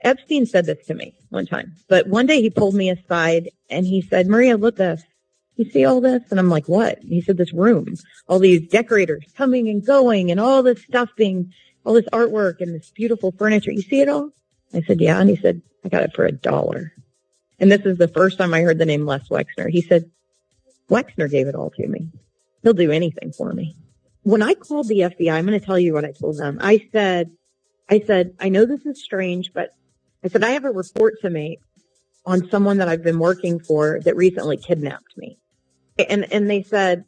Epstein said this to me one time, but one day he pulled me aside and he said, Maria, look at this. You see all this? And I'm like, what? And he said, this room, all these decorators coming and going and all this stuff being, all this artwork and this beautiful furniture. You see it all? I said, yeah. And he said, I got it for $1. And this is the first time I heard the name Les Wexner. He said, Wexner gave it all to me. He'll do anything for me. When I called the FBI, I'm going to tell you what I told them. I said, I know this is strange, but I said, I have a report to make on someone that I've been working for that recently kidnapped me. And they said,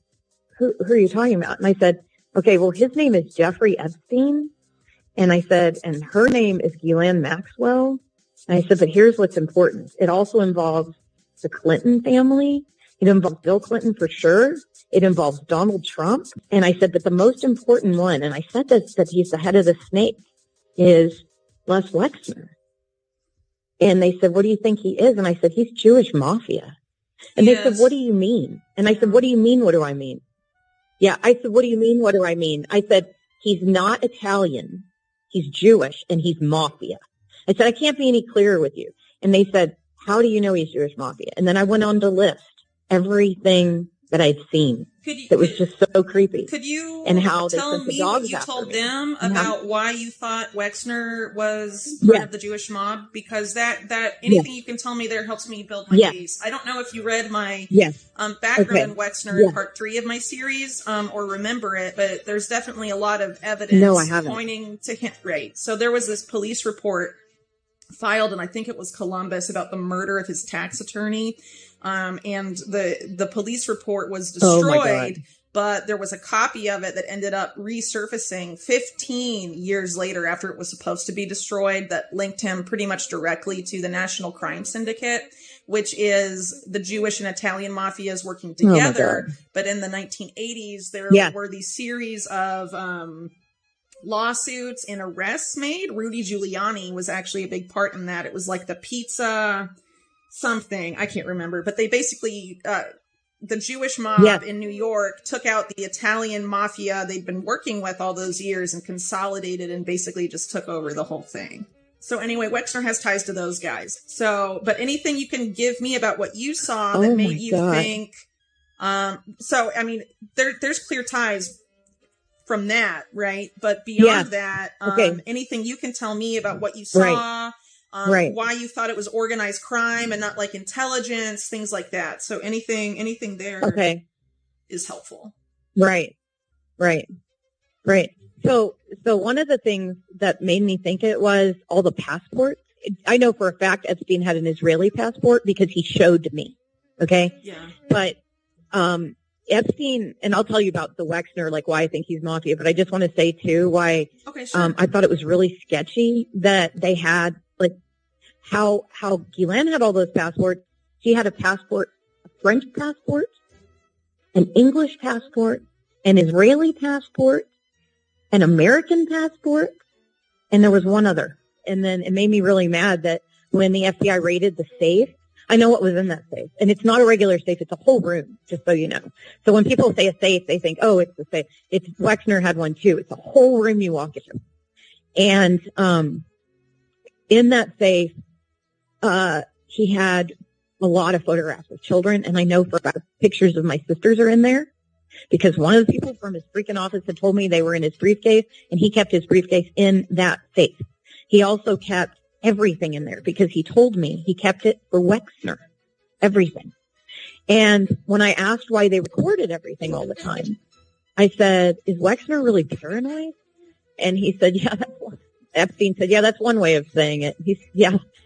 who are you talking about? And I said, okay, well, his name is Jeffrey Epstein. And I said, and her name is Ghislaine Maxwell. And I said, but here's what's important. It also involves the Clinton family. It involves Bill Clinton for sure. It involves Donald Trump. And I said, but the most important one, and I said that he's the head of the snake, is Les Wexner. And they said, what do you think he is? And I said, he's Jewish mafia. And they said, what do you mean? And I said, what do you mean? What do I mean? Yeah, I said, what do you mean? What do I mean? I said, he's not Italian. He's Jewish and he's mafia. I said, I can't be any clearer with you. And they said, how do you know he's Jewish mafia? And then I went on to list everything that I'd seen that was just so creepy. Could you and how tell me what you told them about why you thought Wexner was part of the Jewish mob? Because that anything you can tell me there helps me build my case. I don't know if you read my background in Wexner in part 3 of my series or remember it, but there's definitely a lot of evidence pointing to him. Right. So there was this police report filed, and I think it was Columbus, about the murder of his tax attorney. And the police report was destroyed, but there was a copy of it that ended up resurfacing 15 years later after it was supposed to be destroyed, that linked him pretty much directly to the National Crime Syndicate, which is the Jewish and Italian mafias working together. But in the 1980s, there were these series of lawsuits and arrests made. Rudy Giuliani was actually a big part in that. It was like the pizza something, I can't remember, but they basically, the Jewish mob in New York took out the Italian mafia they'd been working with all those years and consolidated and basically just took over the whole thing. So anyway, Wexner has ties to those guys. So, but anything you can give me about what you saw that made you think, so, I mean, there's clear ties from that, right? But beyond that, anything you can tell me about what you saw, why you thought it was organized crime and not like intelligence, things like that. So anything there is helpful. Right. So one of the things that made me think it was all the passports. I know for a fact Epstein had an Israeli passport because he showed me. Okay. Yeah. But, Epstein, and I'll tell you about the Wexner, like why I think he's mafia, but I just want to say too why, I thought it was really sketchy that they had like how Ghislaine had all those passports. She had a passport, a French passport, an English passport, an Israeli passport, an American passport, and there was one other. And then it made me really mad that when the FBI raided the safe, I know what was in that safe. And it's not a regular safe. It's a whole room, just so you know. So when people say a safe, they think, oh, it's the safe. It's Wexner had one too. It's a whole room you walk into. And, in that safe, he had a lot of photographs of children. And I know for about pictures of my sisters are in there because one of the people from his freaking office had told me they were in his briefcase and he kept his briefcase in that safe. He also kept everything in there because he told me he kept it for Wexner, everything. And when I asked why they recorded everything all the time, I said, is Wexner really paranoid? And he said, Epstein said, that's one way of saying it.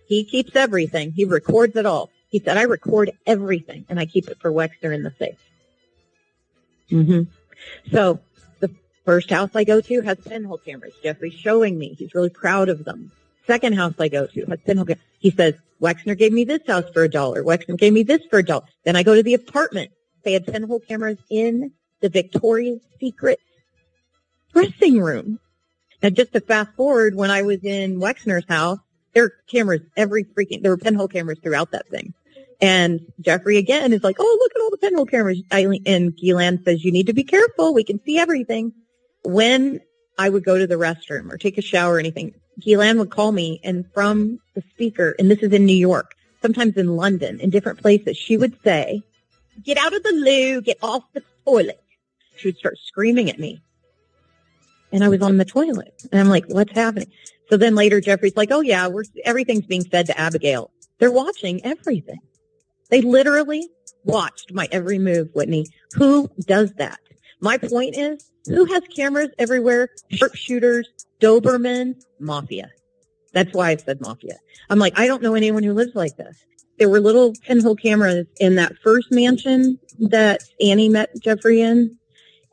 He keeps everything. He records it all. He said, I record everything and I keep it for Wexner in the safe. So the first house I go to has pinhole cameras. Jeffrey's showing me. He's really proud of them. Second house I go to has pinhole cameras. He says, Wexner gave me this house for $1. Wexner gave me this for $1. Then I go to the apartment. They had pinhole cameras in the Victoria's Secret dressing room. Now, just to fast forward, when I was in Wexner's house, there were cameras there were pinhole cameras throughout that thing. And Jeffrey again is like, oh, look at all the pinhole cameras. And Ghislaine says, you need to be careful. We can see everything. When I would go to the restroom or take a shower or anything, Ghislaine would call me, and from the speaker, and this is in New York, sometimes in London, in different places, she would say, "Get out of the loo, get off the toilet." She would start screaming at me. And I was on the toilet. And I'm like, what's happening? So then later, Jeffrey's like, oh, yeah, everything's being fed to Abigail. They're watching everything. They literally watched my every move, Whitney. Who does that? My point is, who has cameras everywhere? Sharpshooters, Doberman, mafia. That's why I said mafia. I'm like, I don't know anyone who lives like this. There were little pinhole cameras in that first mansion that Annie met Jeffrey in.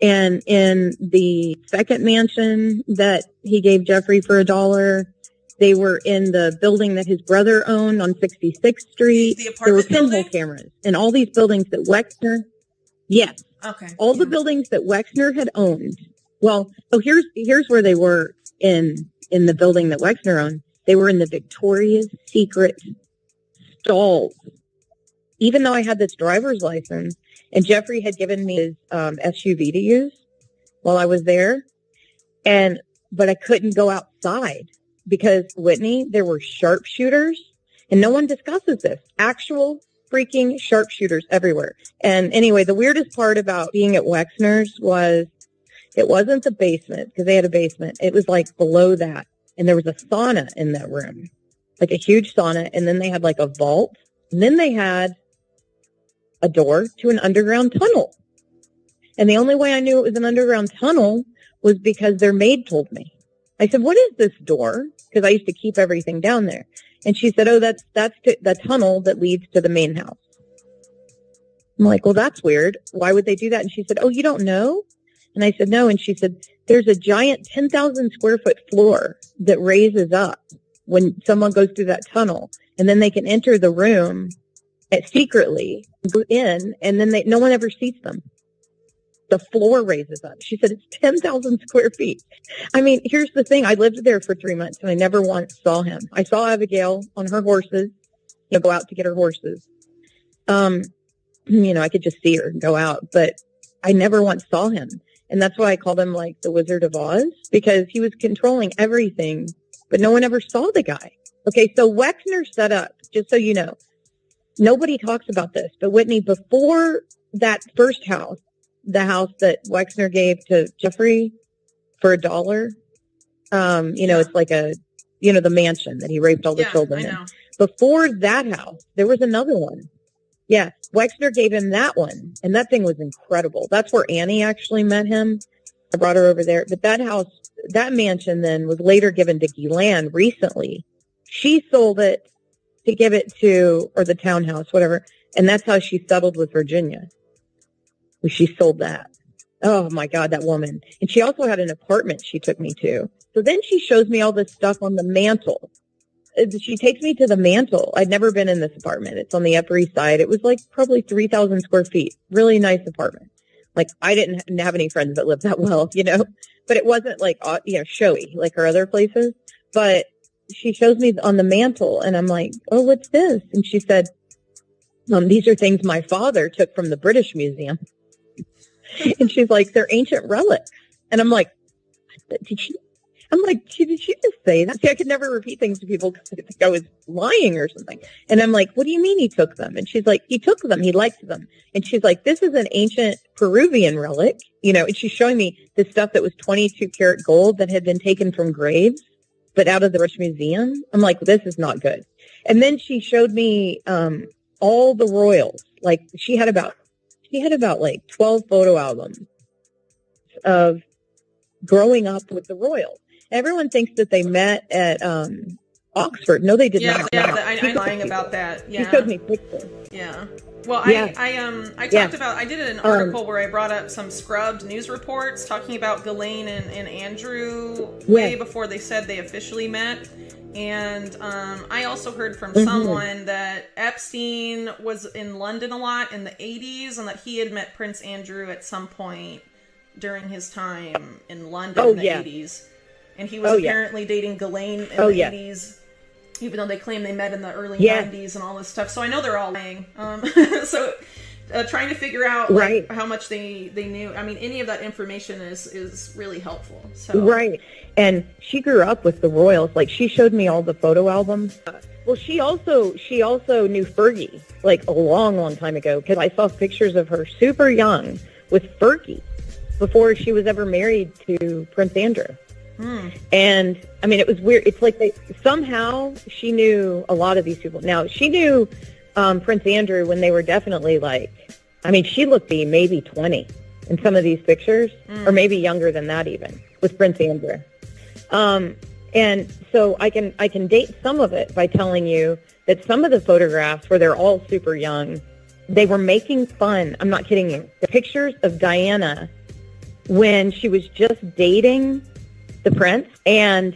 And in the second mansion that he gave Jeffrey for $1, they were in the building that his brother owned on 66th Street. There were pinhole cameras in all these buildings that Wexner, yes. Okay. All the buildings that Wexner had owned. Well, so here's where they were in the building that Wexner owned. They were in the Victoria's Secret stalls. Even though I had this driver's license, and Jeffrey had given me his SUV to use while I was there, but I couldn't go outside because, Whitney, there were sharpshooters, and no one discusses this. Actual freaking sharpshooters everywhere. And anyway, the weirdest part about being at Wexner's was it wasn't the basement, because they had a basement. It was like below that, and there was a sauna in that room, like a huge sauna, and then they had like a vault, and then they had a door to an underground tunnel. And the only way I knew it was an underground tunnel was because their maid told me. I said, what is this door? Because I used to keep everything down there. And she said, oh, that's the tunnel that leads to the main house. I'm like, well, that's weird. Why would they do that? And she said, oh, you don't know? And I said, no. And she said, there's a giant 10,000 square foot floor that raises up when someone goes through that tunnel. And then they can enter the room secretly in, and then no one ever sees them. The floor raises up. She said it's 10,000 square feet. I mean, here's the thing. I lived there for 3 months, and I never once saw him. I saw Abigail on her horses, go out to get her horses. I could just see her and go out, but I never once saw him. And that's why I called him like the Wizard of Oz, because he was controlling everything, but no one ever saw the guy. Okay, so Wexner set up, just so you know, nobody talks about this, but Whitney, before that first house, the house that Wexner gave to Jeffrey for $1, it's like the mansion that he raped all the children in. Before that house, there was another one. Yeah, Wexner gave him that one, and that thing was incredible. That's where Annie actually met him. I brought her over there. But that house, that mansion then was later given to Ghislaine recently. She sold it to give it to, or the townhouse, whatever. And that's how she settled with Virginia. She sold that. Oh my God, that woman. And she also had an apartment she took me to. So then she shows me all this stuff on the mantle. She takes me to the mantle. I'd never been in this apartment. It's on the Upper East Side. It was like probably 3,000 square feet. Really nice apartment. Like I didn't have any friends that lived that well, but it wasn't like, showy like her other places. But she shows me on the mantle, and I'm like, oh, what's this? And she said, these are things my father took from the British Museum. And she's like, they're ancient relics. And I'm like, did she just say that? See, I could never repeat things to people because I think I was lying or something. And I'm like, what do you mean he took them? And she's like, he took them. He liked them. And she's like, this is an ancient Peruvian relic, and she's showing me this stuff that was 22 karat gold that had been taken from graves, but out of the British Museum. I'm like, this is not good. And then she showed me all the royals. Like she had about like 12 photo albums of growing up with the royals. Everyone thinks that they met at Oxford. No, they did not. Yeah, I'm lying about that. Yeah. She showed me pictures. Yeah. Well, I talked about, I did an article where I brought up some scrubbed news reports talking about Ghislaine and Andrew way before they said they officially met. And I also heard from someone that Epstein was in London a lot in the 80s, and that he had met Prince Andrew at some point during his time in London in the 80s. And he was apparently dating Ghislaine in the 80s, even though they claim they met in the early 90s and all this stuff. So I know they're all lying. So trying to figure out right. how much they knew. I mean, any of that information is really helpful. So right. And she grew up with the royals. Like, she showed me all the photo albums. Well, she also knew Fergie, like, a long, long time ago, because I saw pictures of her super young with Fergie before she was ever married to Prince Andrew. And I mean, it was weird. It's like somehow she knew a lot of these people. Now, she knew Prince Andrew when they were definitely she looked to be maybe 20 in some of these pictures, or maybe younger than that even, with Prince Andrew. And so I can date some of it by telling you that some of the photographs where they're all super young, they were making fun. I'm not kidding you. The pictures of Diana when she was just dating the prince, and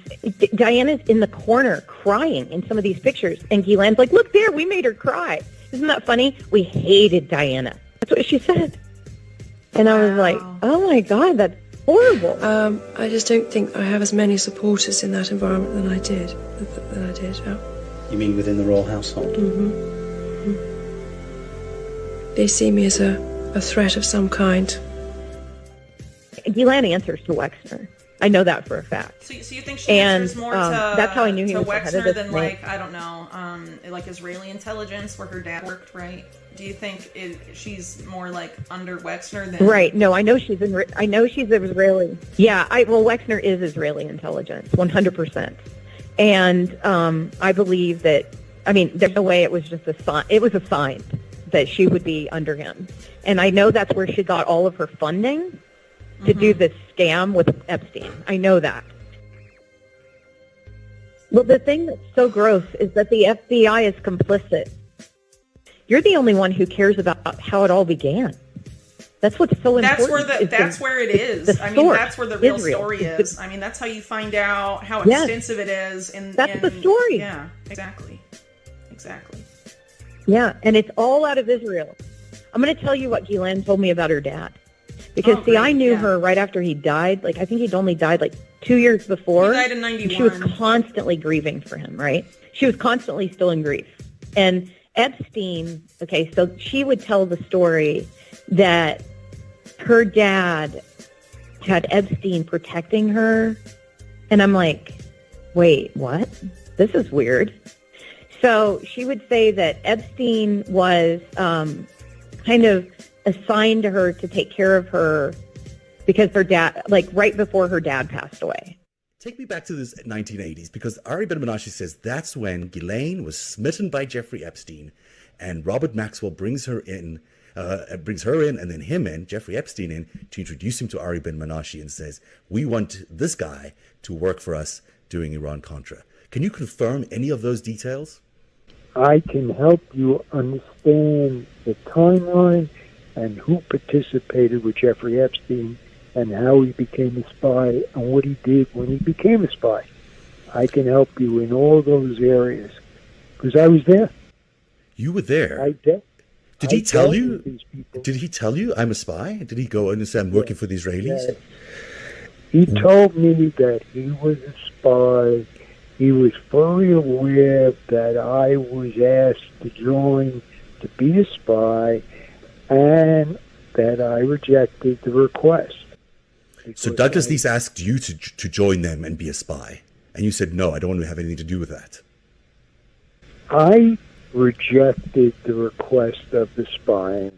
Diana's in the corner crying in some of these pictures, and Ghislaine's like, look there, we made her cry. Isn't that funny? We hated Diana. That's what she said. And I was like, oh my God, that's horrible. I just don't think I have as many supporters in that environment than I did. Yeah. You mean within the royal household? They see me as a threat of some kind. Ghislaine answers to Wexner. I know that for a fact. So you think she answers more to that's how I knew he was Wexner than I don't know, like Israeli intelligence where her dad worked, right? Do you think she's more like under Wexner than? Right. No, I know she's Israeli. Yeah. Wexner is Israeli intelligence, 100%. And I believe that. I mean, there's no way it was just a sign. It was a sign that she would be under him, and I know that's where she got all of her funding to do this scam with Epstein. I know that. Well, the thing that's so gross is that the FBI is complicit. You're the only one who cares about how it all began. That's what's so important. That's where it is. I mean, that's where the real story is. I mean, that's how you find out how extensive it is. That's the story. Yeah, exactly. Yeah, and it's all out of Israel. I'm going to tell you what Ghislaine told me about her dad. Because, I knew her right after he died. Like, I think he'd only died, 2 years before. He died in 91. She was constantly grieving for him, right? She was constantly still in grief. And Epstein, so she would tell the story that her dad had Epstein protecting her. And I'm like, wait, what? This is weird. So she would say that Epstein was kind of assigned to her to take care of her because her dad, right before her dad passed away. Take me back to this 1980s, because Ari Ben-Menashe says that's when Ghislaine was smitten by Jeffrey Epstein, and Robert Maxwell brings her in, and then him in, Jeffrey Epstein in, to introduce him to Ari Ben-Menashe and says, we want this guy to work for us doing Iran-Contra. Can you confirm any of those details? I can help you understand the timeline and who participated with Jeffrey Epstein and how he became a spy and what he did when he became a spy. I can help you in all those areas because I was there. You were there? I did. Did he tell you? Did he tell you I'm a spy? Did he go and say I'm working for the Israelis? Yes. He told me that he was a spy. He was fully aware that I was asked to join to be a spy, and that I rejected the request. So Douglas Leese asked you to join them and be a spy, and you said, no, I don't want to have anything to do with that. I rejected the request of the spying.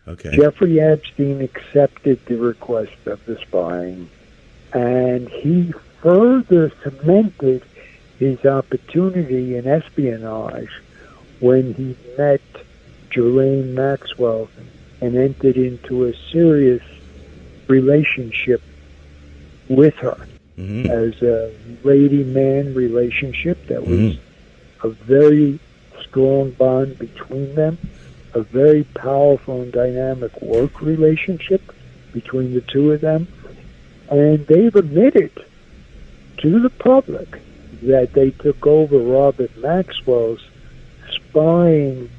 Okay. Jeffrey Epstein accepted the request of the spying, and he further cemented his opportunity in espionage when he met Ghislaine Maxwell and entered into a serious relationship with her as a lady-man relationship that was a very strong bond between them, a very powerful and dynamic work relationship between the two of them, and they've admitted to the public that they took over Robert Maxwell's spying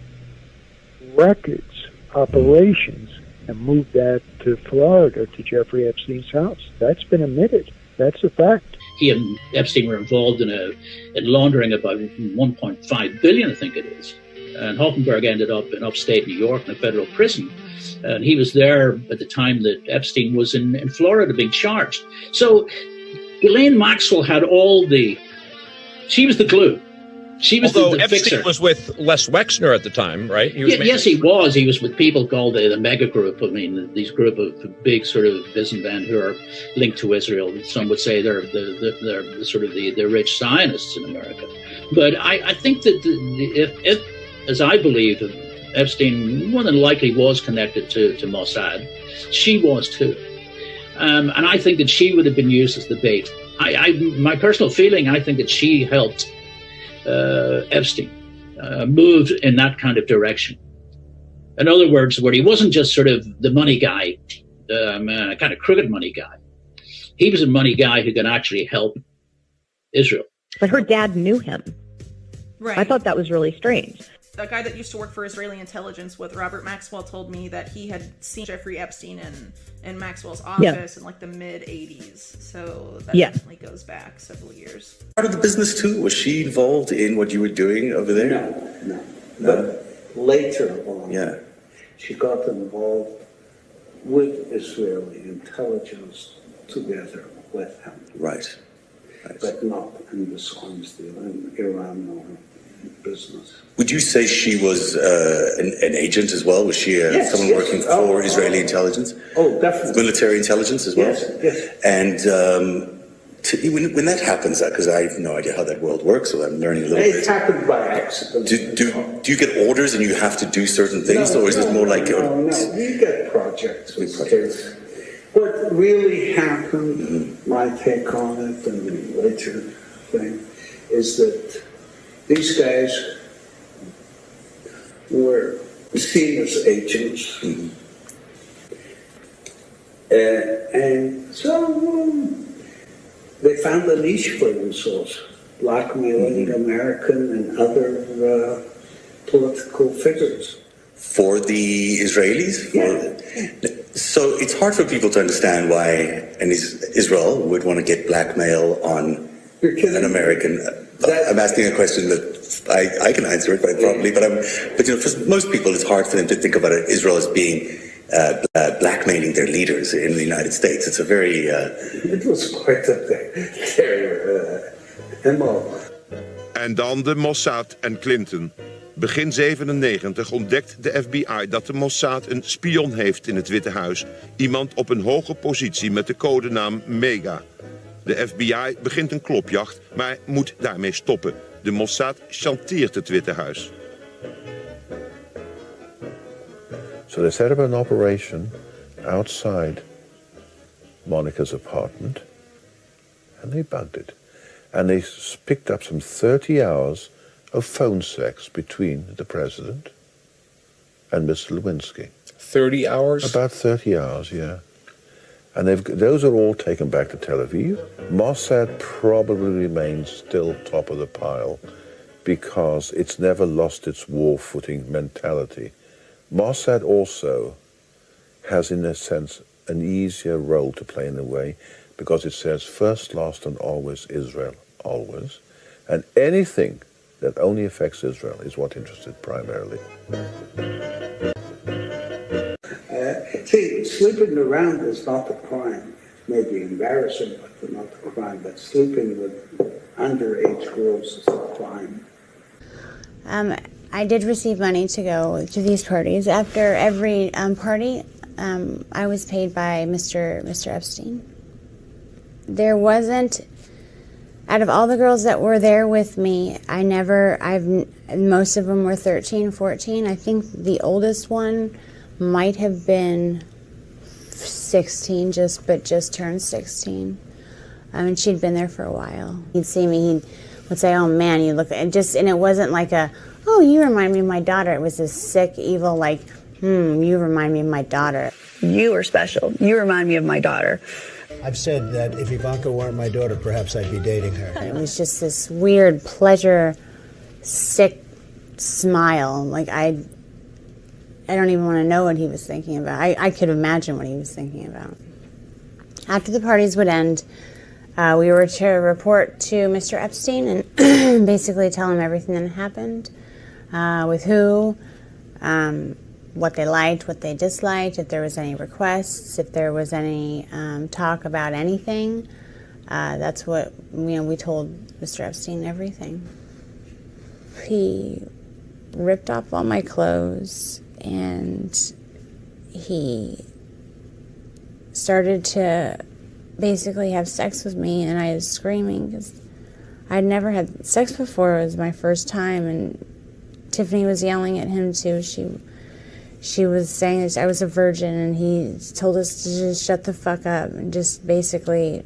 records, operations, and moved that to Florida, to Jeffrey Epstein's house. That's been admitted. That's a fact. He and Epstein were involved in laundering about 1.5 billion, I think it is. And Hoffenberg ended up in upstate New York in a federal prison. And he was there at the time that Epstein was in Florida being charged. So Ghislaine Maxwell had she was the glue. She was the Epstein fixer. was with Les Wexner at the time, right? Yes, he was. He was with people called the mega group. I mean, these group of big sort of businessmen who are linked to Israel. Some would say they're sort of the rich Zionists in America. But I think that if, as I believe, Epstein more than likely was connected to Mossad, she was too. And I think that she would have been used as the bait. My personal feeling, I think that she helped Epstein moved in that kind of direction. In other words, where he wasn't just sort of the money guy, kind of crooked money guy. He was a money guy who could actually help Israel. But her dad knew him. Right. I thought that was really strange. A guy that used to work for Israeli intelligence with Robert Maxwell told me that he had seen Jeffrey Epstein in Maxwell's office in like the mid 80s. So that definitely goes back several years. Part of the business too? Was she involved in what you were doing over there? No. But later on, she got involved with Israeli intelligence together with him. Right. But not in this arms deal in Iran or business. Would you say she was an agent as well? Was she someone working for Israeli intelligence? Oh, definitely. Military intelligence as well? Yes. And when that happens, because I have no idea how that world works, so I'm learning a little bit. It happened by accident. Do you get orders and you have to do certain things, or is it more like... No, you get projects. What really happened, my take on it, and later thing, is that these guys were seen as agents. And so they found a niche for themselves, blackmailing American and other political figures. For the Israelis? So it's hard for people to understand why Israel would want to get blackmail on an American. I'm asking a question that I can answer it quite probably, but for most people, it's hard for them to think about Israel as being blackmailing their leaders in the United States. It's a very... It was quite their MO. En dan de Mossad en Clinton. Begin 97 ontdekt de FBI dat de Mossad een spion heeft in het Witte Huis. Iemand op een hoge positie met de codenaam Mega. De FBI begint een klopjacht, maar moet daarmee stoppen. De Mossad chanteert het Witte Huis. So they set up an operation outside Monica's apartment, and they bugged it. And they picked up some 30 hours of phone sex between the president and Mr. Lewinsky. 30 hours? About 30 hours, yeah. And those are all taken back to Tel Aviv. Mossad probably remains still top of the pile because it's never lost its war footing mentality. Mossad also has, in a sense, an easier role to play in a way because it says first, last, and always Israel, always. And anything that only affects Israel is what interested primarily. See, sleeping around is not a crime. Maybe embarrassing, but not a crime. But sleeping with underage girls is a crime. I did receive money to go to these parties. After every party, I was paid by Mr. Epstein. There wasn't, out of all the girls that were there with me, most of them were 13, 14. I think the oldest one might have been 16, just turned 16. And she'd been there for a while. He'd see me, he would say, "Oh man, you look," and it wasn't like "Oh, you remind me of my daughter." It was this sick, evil, like, you remind me of my daughter. You are special. You remind me of my daughter. I've said that if Ivanka weren't my daughter, perhaps I'd be dating her. It was just this weird pleasure, sick smile. Like I don't even want to know what he was thinking about. I could imagine what he was thinking about. After the parties would end, we were to report to Mr. Epstein and basically tell him everything that happened. with who, what they liked, what they disliked, if there was any requests, if there was any talk about anything. That's what, we told Mr. Epstein everything. He ripped off all my clothes, and he started to basically have sex with me, and I was screaming because I'd never had sex before. It was my first time, and Tiffany was yelling at him too. She was saying that I was a virgin, and he told us to just shut the fuck up, and just basically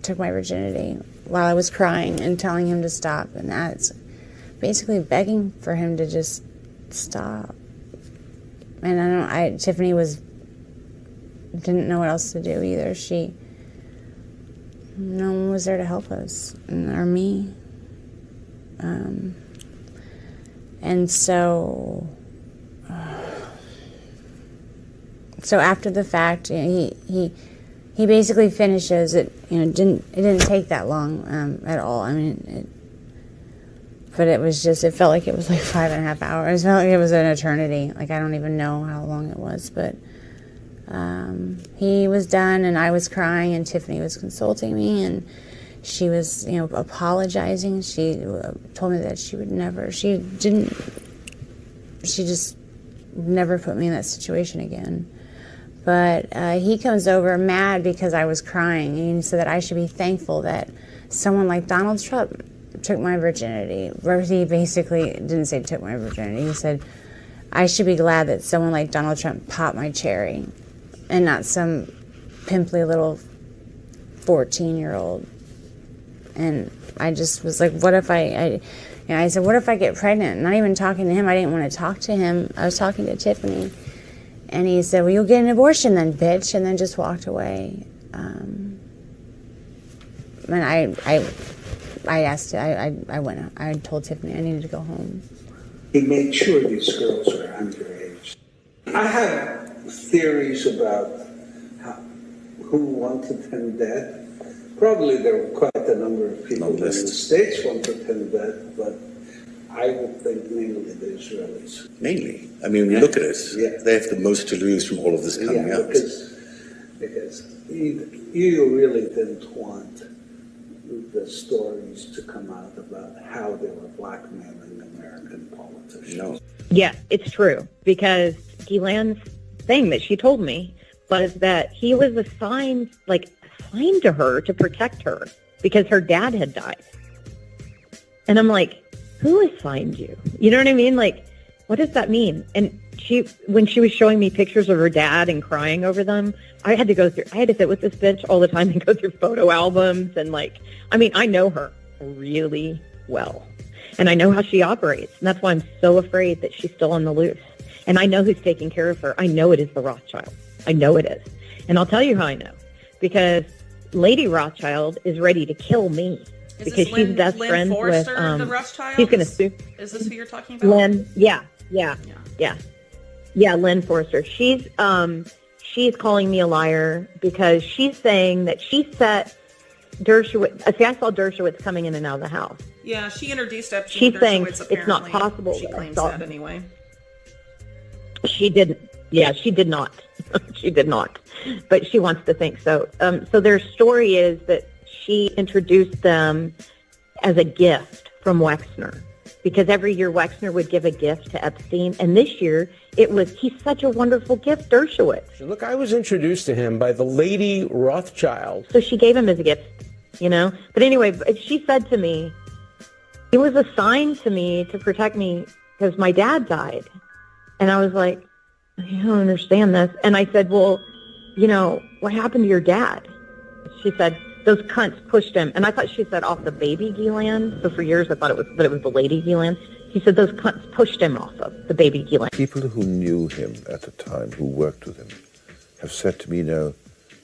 took my virginity while I was crying and telling him to stop. And that's basically begging for him to just stop. And Tiffany didn't know what else to do either. No one was there to help us, or me. And so after the fact, he basically finishes it. It didn't take that long at all. But it was just, it felt like it was like 5.5 hours. It felt like it was an eternity. Like, I don't even know how long it was, but he was done, and I was crying, and Tiffany was consulting me, and she was, apologizing. She told me that she just never put me in that situation again. But he comes over mad because I was crying, and he said that I should be thankful that someone like Donald Trump took my virginity. Or he basically didn't say took my virginity. He said, I should be glad that someone like Donald Trump popped my cherry, and not some pimply little 14-year-old. And I just was like, what if I said, what if I get pregnant? Not even talking to him. I didn't want to talk to him. I was talking to Tiffany. And he said, well, you'll get an abortion then, bitch. And then just walked away. And I told Tiffany I needed to go home. He made sure these girls were underage. I have theories about who wanted him dead. Probably there were quite a number of people in the States wanted him dead, but I would think mainly the Israelis. Mainly? I mean, when you look at it, they have the most to lose from all of this coming out. Because you really didn't want the stories to come out about how they were blackmailing American politicians. No. Yeah, it's true, because Ghislaine's thing that she told me was that he was assigned to her to protect her because her dad had died. And I'm like, who assigned you? You know what I mean? Like, what does that mean? And when she was showing me pictures of her dad and crying over them, I had to sit with this bitch all the time and go through photo albums. And I know her really well. And I know how she operates. And that's why I'm so afraid that she's still on the loose. And I know who's taking care of her. I know it is the Rothschilds. I know it is. And I'll tell you how I know. Because Lady Rothschild is ready to kill me. Because she's best friends with the Rothschild? He's going to sue. Is this who you're talking about? Lynn, yeah, Lynn Forrester. She's calling me a liar because she's saying that she set Dershowitz. See, I saw Dershowitz coming in and out of the house. Yeah, she introduced Epstein. She's saying Dershowitz, it's not possible. She claims that anyway. She didn't. Yeah, she did not. She did not. But she wants to think so. So their story is that she introduced them as a gift from Wexner, because every year Wexner would give a gift to Epstein, and this year he's such a wonderful gift, Dershowitz. Look, I was introduced to him by the Lady Rothschild. So she gave him as a gift, But anyway, she said to me, he was assigned to me to protect me because my dad died. And I was like, I don't understand this. And I said, well, what happened to your dad? She said, those cunts pushed him. And I thought she said off the baby Ghislaine. So for years I thought it was the lady Ghislaine. She said those cunts pushed him off of the baby Ghislaine. People who knew him at the time, who worked with him, have said to me,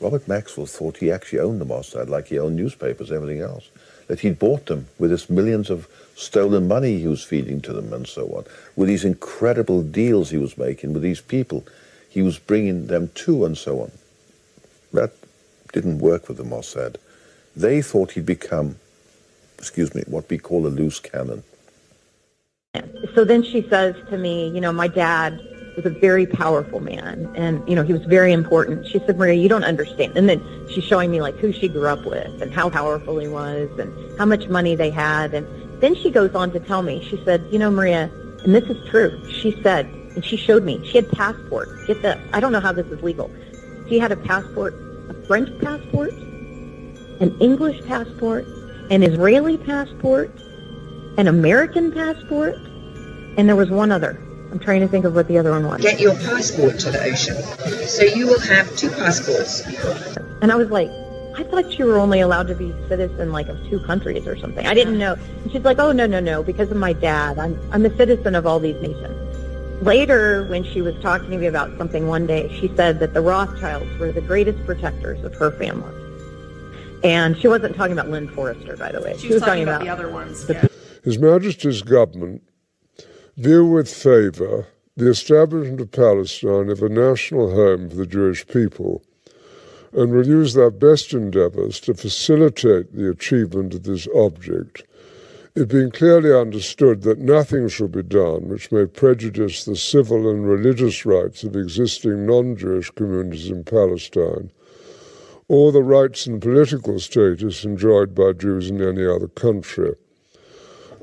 Robert Maxwell thought he actually owned the Mossad, like he owned newspapers, everything else. That he'd bought them with his millions of stolen money he was feeding to them and so on. With these incredible deals he was making with these people, he was bringing them to and so on. That didn't work with the Mossad. They thought he'd become, what we call a loose cannon. So then she says to me, you know, my dad was a very powerful man, and, you know, he was very important. She said, Maria, you don't understand. And then she's showing me, like, who she grew up with and how powerful he was and how much money they had. And then she goes on to tell me, she said, you know, Maria, and this is true, she said, and she showed me, she had passports. Get this. I don't know how this is legal. She had a passport, a French passport, an English passport, an Israeli passport, an American passport, and there was one other. I'm trying to think of what the other one was. Get your passport to the ocean. So you will have 2 passports. And I was like, I thought you were only allowed to be citizen, like, of 2 countries or something. I didn't know. And she's like, oh, no, because of my dad. I'm a citizen of all these nations. Later, when she was talking to me about something one day, she said that the Rothschilds were the greatest protectors of her family. And she wasn't talking about Lynn Forrester, by the way. She was talking about the other ones. Yeah. His Majesty's government view with favour the establishment of Palestine as a national home for the Jewish people, and will use their best endeavours to facilitate the achievement of this object, it being clearly understood that nothing shall be done which may prejudice the civil and religious rights of existing non-Jewish communities in Palestine, or the rights and political status enjoyed by Jews in any other country.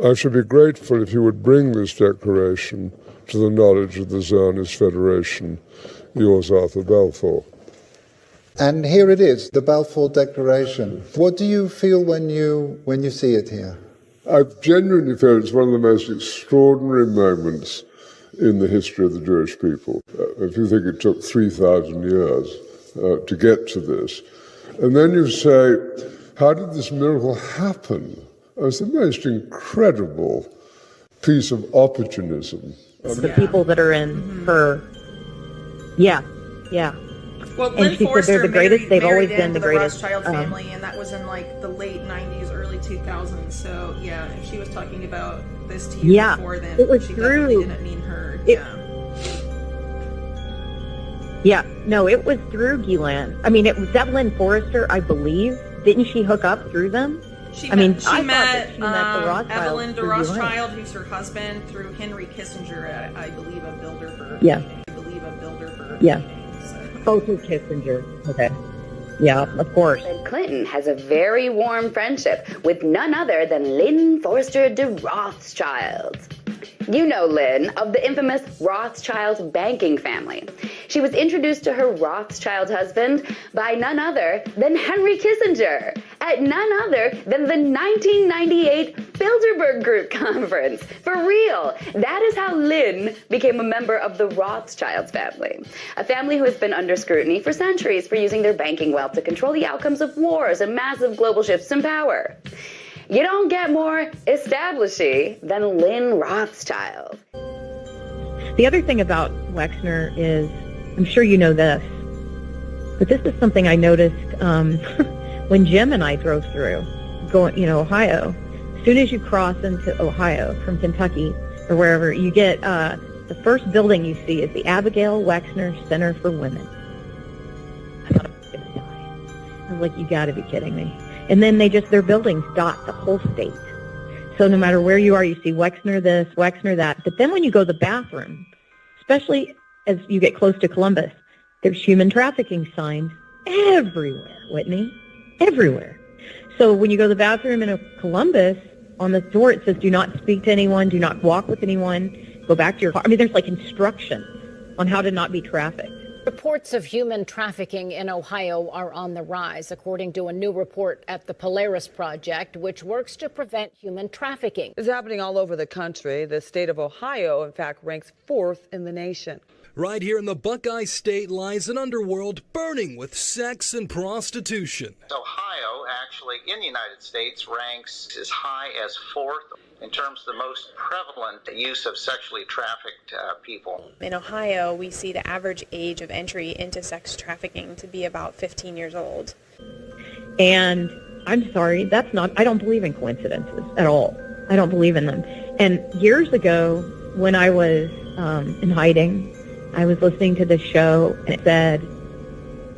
I should be grateful if you would bring this declaration to the knowledge of the Zionist Federation. Yours, Arthur Balfour. And here it is, the Balfour Declaration. What do you feel when you see it here? I genuinely feel it's one of the most extraordinary moments in the history of the Jewish people. If you think it took 3,000 years to get to this, and then you say, how did this miracle happen? It's the most incredible piece of opportunism. The people that are in her, yeah. Well, and Lynn she Forrester said they're the greatest. They've always been the greatest. Rothschild family, and that was in like the late '90s, early 2000s. So yeah, if she was talking about this to you before then, it was she through. definitely didn't mean her. Yeah, no, it was through Ghislaine. I mean, it was that Lynn Forrester, I believe. Didn't she hook up through them? She I met the Rothschilds Evelyn de through Rothschild, who's her husband, through Henry Kissinger, I believe of Bilderberg. Yeah. I believe of Bilderberg. Yeah. Both of Kissinger. Okay. Yeah, of course. Clinton has a very warm friendship with none other than Lynn Forrester de Rothschild. You know Lynn of the infamous Rothschild banking family. She was introduced to her Rothschild husband by none other than Henry Kissinger at none other than the 1998 Bilderberg Group conference. For real, that is how Lynn became a member of the Rothschilds family, a family who has been under scrutiny for centuries for using their banking wealth to control the outcomes of wars and massive global shifts in power. You don't get more establishy than Lynn Rothschild. The other thing about Wexner is, I'm sure you know this, but this is something I noticed when Jim and I drove through, Ohio. As soon as you cross into Ohio from Kentucky or wherever, you get the first building you see is the Abigail Wexner Center for Women. I thought I was going to die. I was like, you got to be kidding me. And then their buildings dot the whole state. So no matter where you are, you see Wexner this, Wexner that. But then when you go to the bathroom, especially as you get close to Columbus, there's human trafficking signs everywhere, Whitney, everywhere. So when you go to the bathroom in Columbus, on the door it says, do not speak to anyone, do not walk with anyone, go back to your car. I mean, there's like instructions on how to not be trafficked. Reports of human trafficking in Ohio are on the rise, according to a new report at the Polaris Project, which works to prevent human trafficking. It's happening all over the country. The state of Ohio, in fact, ranks 4th in the nation. Right here in the Buckeye State lies an underworld burning with sex and prostitution. Ohio, actually, in the United States, ranks as high as 4th in terms of the most prevalent use of sexually trafficked people. In Ohio, we see the average age of entry into sex trafficking to be about 15 years old. And I'm sorry, I don't believe in coincidences at all. I don't believe in them. And years ago, when I was in hiding, I was listening to this show, and it said,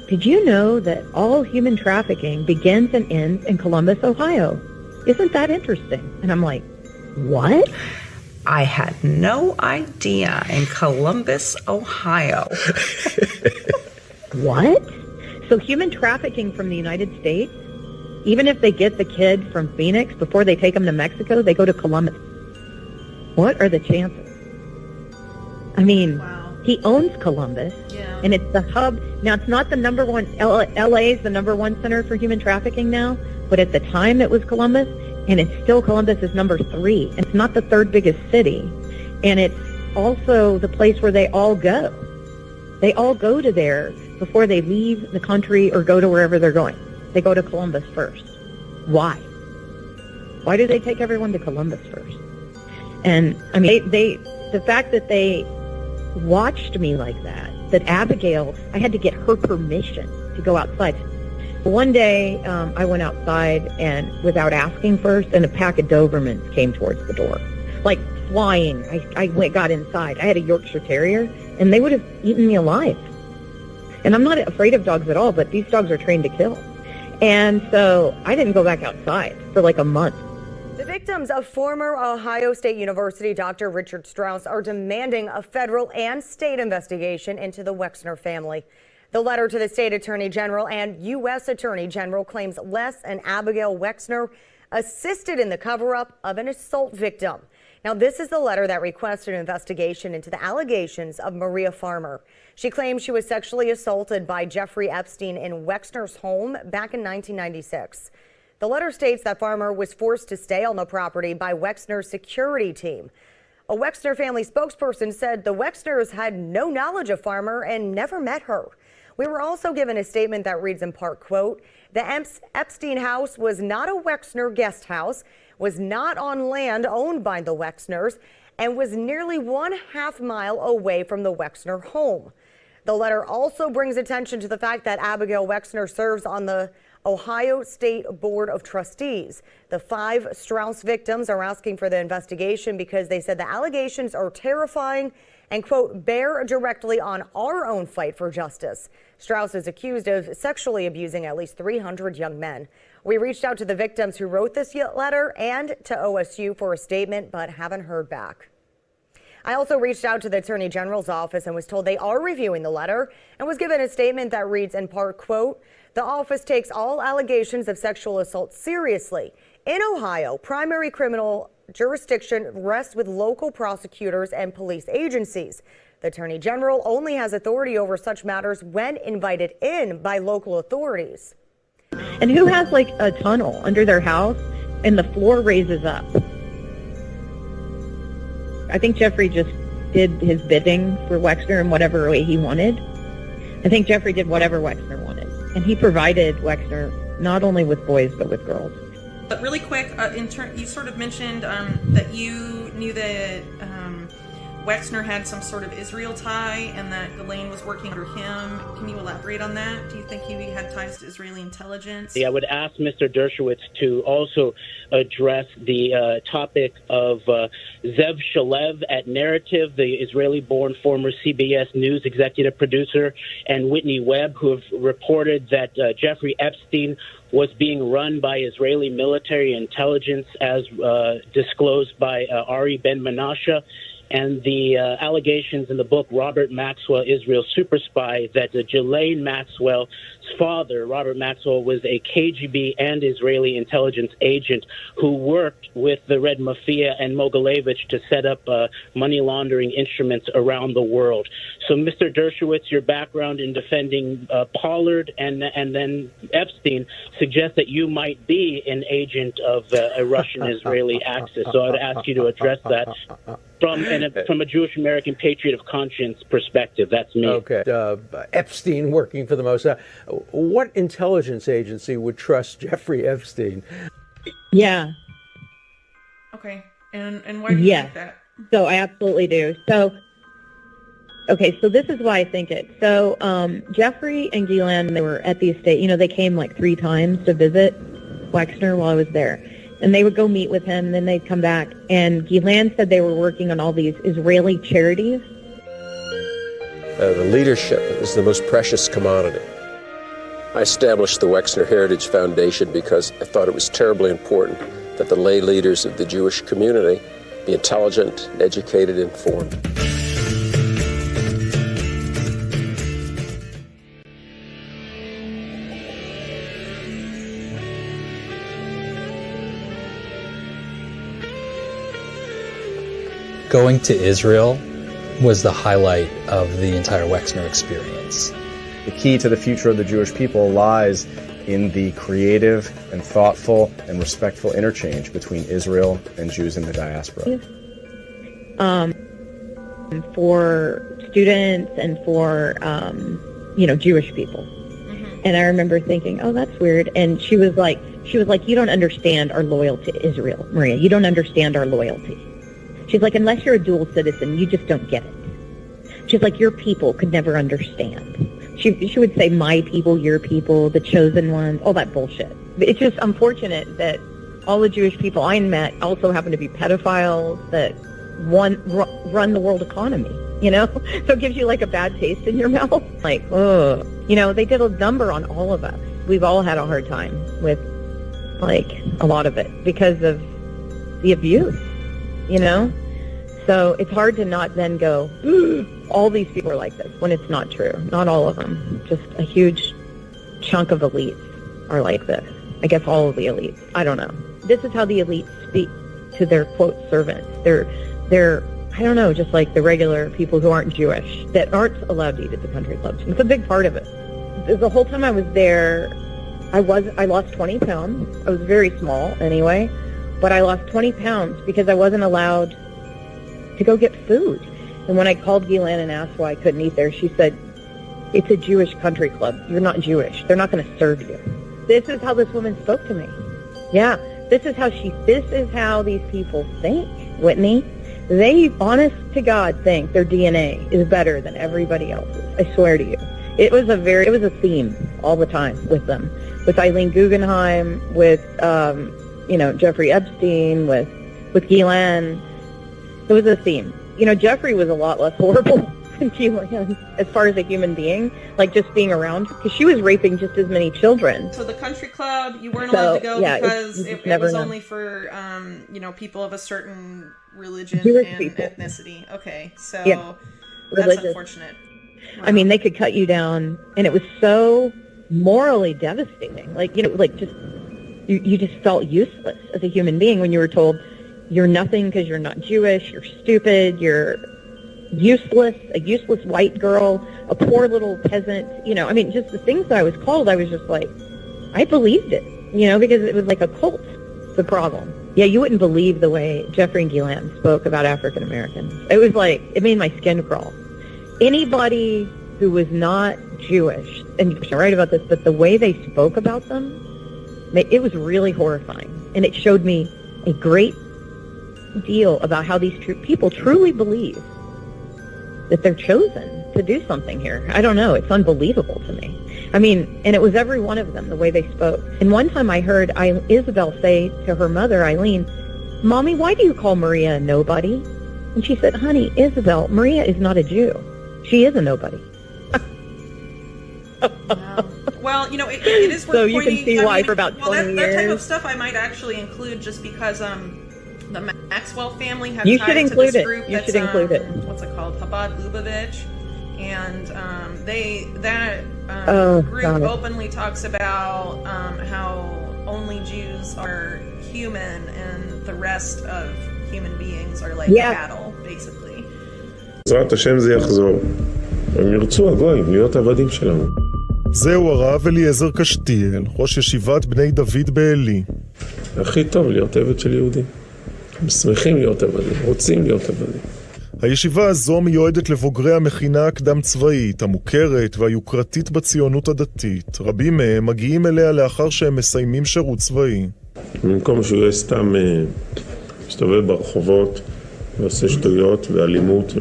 did you know that all human trafficking begins and ends in Columbus, Ohio? Isn't that interesting? And I'm like, what? I had no idea in Columbus, Ohio. What? So human trafficking from the United States, even if they get the kid from Phoenix, before they take him to Mexico, they go to Columbus. What are the chances? I mean, he owns Columbus, and it's the hub. Now, it's not the number one. L.A. is the number one center for human trafficking now, but at the time it was Columbus, and it's still Columbus is number 3. It's not the third biggest city, and it's also the place where they all go. They all go to there before they leave the country or go to wherever they're going. They go to Columbus first. Why? Why do they take everyone to Columbus first? And I mean, the fact that they watched me like that Abigail, I had to get her permission to go outside. One day, I went outside and without asking first, and a pack of Dobermans came towards the door, like flying. I got inside. I had a Yorkshire Terrier, and they would have eaten me alive. And I'm not afraid of dogs at all, but these dogs are trained to kill. And so I didn't go back outside for like a month. The victims of former Ohio State University Dr. Richard Strauss are demanding a federal and state investigation into the Wexner family. The letter to the state attorney general and U.S. attorney general claims Les and Abigail Wexner assisted in the cover-up of an assault victim. Now, this is the letter that requested an investigation into the allegations of Maria Farmer. She claims she was sexually assaulted by Jeffrey Epstein in Wexner's home back in 1996. The letter states that Farmer was forced to stay on the property by Wexner's security team. A Wexner family spokesperson said the Wexners had no knowledge of Farmer and never met her. We were also given a statement that reads in part, quote, the Epstein house was not a Wexner guest house, was not on land owned by the Wexners, and was nearly 1/2 mile away from the Wexner home. The letter also brings attention to the fact that Abigail Wexner serves on the Ohio State Board of Trustees. The 5 Strauss victims are asking for the investigation because they said the allegations are terrifying and, quote, bear directly on our own fight for justice. Strauss is accused of sexually abusing at least 300 young men. We reached out to the victims who wrote this letter and to OSU for a statement, but haven't heard back. I also reached out to the Attorney General's office and was told they are reviewing the letter and was given a statement that reads in part, quote, the office takes all allegations of sexual assault seriously. In Ohio, primary criminal jurisdiction rests with local prosecutors and police agencies. The Attorney General only has authority over such matters when invited in by local authorities. And who has like a tunnel under their house and the floor raises up? I think Jeffrey just did his bidding for Wexner in whatever way he wanted. I think Jeffrey did whatever Wexner wanted. And he provided Wexner not only with boys, but with girls. But really quick, you sort of mentioned that you knew that Wexner had some sort of Israel tie and that Ghislaine was working under him. Can you elaborate on that? Do you think he had ties to Israeli intelligence? I would ask Mr. Dershowitz to also address the topic of Zev Shalev at Narrative, the Israeli-born former CBS News executive producer, and Whitney Webb, who have reported that Jeffrey Epstein was being run by Israeli military intelligence as disclosed by Ari Ben-Menashe. And the allegations in the book, Robert Maxwell, Israel's Super Spy, that Ghislaine Maxwell's father, Robert Maxwell, was a KGB and Israeli intelligence agent who worked with the Red Mafia and Mogilevich to set up money laundering instruments around the world. So, Mr. Dershowitz, your background in defending Pollard and then Epstein suggests that you might be an agent of a Russian-Israeli axis. So I'd ask you to address that from a Jewish American patriot of conscience perspective. That's me. Okay. Epstein working for the Mossad. What intelligence agency would trust Jeffrey Epstein? Yeah. Okay. And why do you think that? So I absolutely do. So, okay, so this is why I think it. So Jeffrey and Ghislaine, they were at the estate, they came like 3 times to visit Wexner while I was there. And they would go meet with him, and then they'd come back. And Ghislaine said they were working on all these Israeli charities. The leadership is the most precious commodity. I established the Wexner Heritage Foundation because I thought it was terribly important that the lay leaders of the Jewish community be intelligent, educated, informed. Going to Israel was the highlight of the entire Wexner experience. The key to the future of the Jewish people lies in the creative and thoughtful and respectful interchange between Israel and Jews in the diaspora. For students and for, Jewish people. Mm-hmm. And I remember thinking, oh, that's weird. And she was like, you don't understand our loyalty to Israel, Maria. You don't understand our loyalty. She's like, unless you're a dual citizen, you just don't get it. She's like, your people could never understand. She would say, my people, your people, the chosen ones, all that bullshit. It's just unfortunate that all the Jewish people I met also happen to be pedophiles that run the world economy, So it gives you like a bad taste in your mouth. Like, oh, they did a number on all of us. We've all had a hard time with, like, a lot of it because of the abuse. So it's hard to not then go, all these people are like this, when it's not true. Not all of them. Just a huge chunk of elites are like this. I guess all of the elites. I don't know. This is how the elites speak to their, quote, servants. They're I don't know, just like the regular people who aren't Jewish, that aren't allowed to eat at the country clubs. It's a big part of it. The whole time I was there, I lost 20 pounds. I was very small anyway. But I lost 20 pounds because I wasn't allowed to go get food. And when I called Ghislaine and asked why I couldn't eat there, she said, it's a Jewish country club. You're not Jewish. They're not going to serve you. This is how this woman spoke to me. Yeah, this is how these people think, Whitney. They, honest to God, think their DNA is better than everybody else's. I swear to you. It was a theme all the time with them. With Eileen Guggenheim, with Jeffrey Epstein, with Ghislaine. It was a theme. Jeffrey was a lot less horrible than Ghislaine as far as a human being, like just being around, because she was raping just as many children. So the country club, you weren't allowed to go because it was only for, people of a certain religion Jewish and people. Ethnicity. Okay, so that's religious. Unfortunate. Wow. I mean, they could cut you down, and it was so morally devastating. You just felt useless as a human being when you were told you're nothing because you're not Jewish, you're stupid, you're useless, a useless white girl, a poor little peasant, just the things that I was called, I was just like, I believed it, because it was like a cult, the problem. Yeah, you wouldn't believe the way Jeffrey and Ghislaine spoke about African Americans. It was like, it made my skin crawl. Anybody who was not Jewish, and you're right about this, but the way they spoke about them, it was really horrifying. And it showed me a great deal about how these people truly believe that they're chosen to do something here. I don't know. It's unbelievable to me. I mean, and it was every one of them, the way they spoke. And one time I heard Isabel say to her mother, Eileen, Mommy, why do you call Maria a nobody? And she said, honey, Isabel, Maria is not a Jew. She is a nobody. Wow. Well, it is worth so pointing. You can see why for about 20 years. That type of stuff I might actually include just because the Maxwell family have you ties should to include this it. group You that's, should include it. What's it called? Chabad Lubavitch. And group openly talks about how only Jews are human and the rest of human beings are like cattle, basically. בעזרת השם זה יחזור. הם ירצו הגויים להיות עבדים שלנו. זהו הרב אליעזר קשתיאל, ראש ישיבת בני דוד בעלי. הכי טוב להיות עבד של יהודים. הם שמחים להיות עבדים, רוצים להיות עבדים. הישיבה הזו מיועדת לבוגרי המכינה הקדם צבאית, המוכרת והיוקרתית בציונות הדתית. רבים מהם מגיעים אליה לאחר שהם מסיימים שירות צבאי. במקום שהוא יהיה סתם מסתובב ברחובות ועושה שטויות ואלימות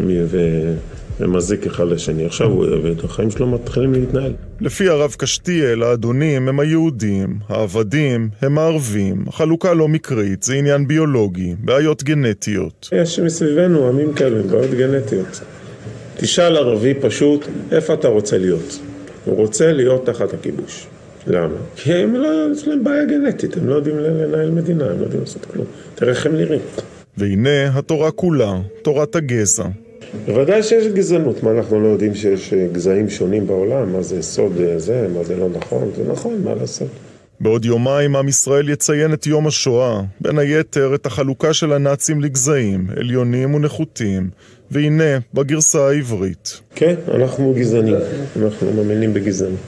ומזיק אחד לשני. עכשיו הוא עבד, החיים שלו מתחילים להתנהל. לפי הרב קשתיאל, האדונים הם היהודים, העבדים הם הערבים. החלוקה לא מקרית, זה עניין ביולוגי, בעיות גנטיות. יש מסביבנו עמים כאלה, בעיות גנטיות. תשאל ערבי פשוט, איפה אתה רוצה להיות? הוא רוצה להיות תחת הכיבוש. למה? כי יש להם בעיה גנטית, הם לא יודעים לנהל מדינה, הם לא יודעים לעשות כלום. תראה איך הם נראים. והנה התורה כולה, תורת הגזע. בוודאי שיש גזענות. מה, אנחנו לא יודעים שיש גזעים שונים בעולם? מה זה סוד זה, מה זה לא נכון? זה נכון, מה לעשות? בעוד יומיים עם ישראל יציין את יום השואה, בין היתר את החלוקה של הנאצים לגזעים, עליונים ונחותים, והנה בגרסה העברית. כן, אנחנו גזענים, אנחנו מאמינים בגזענות.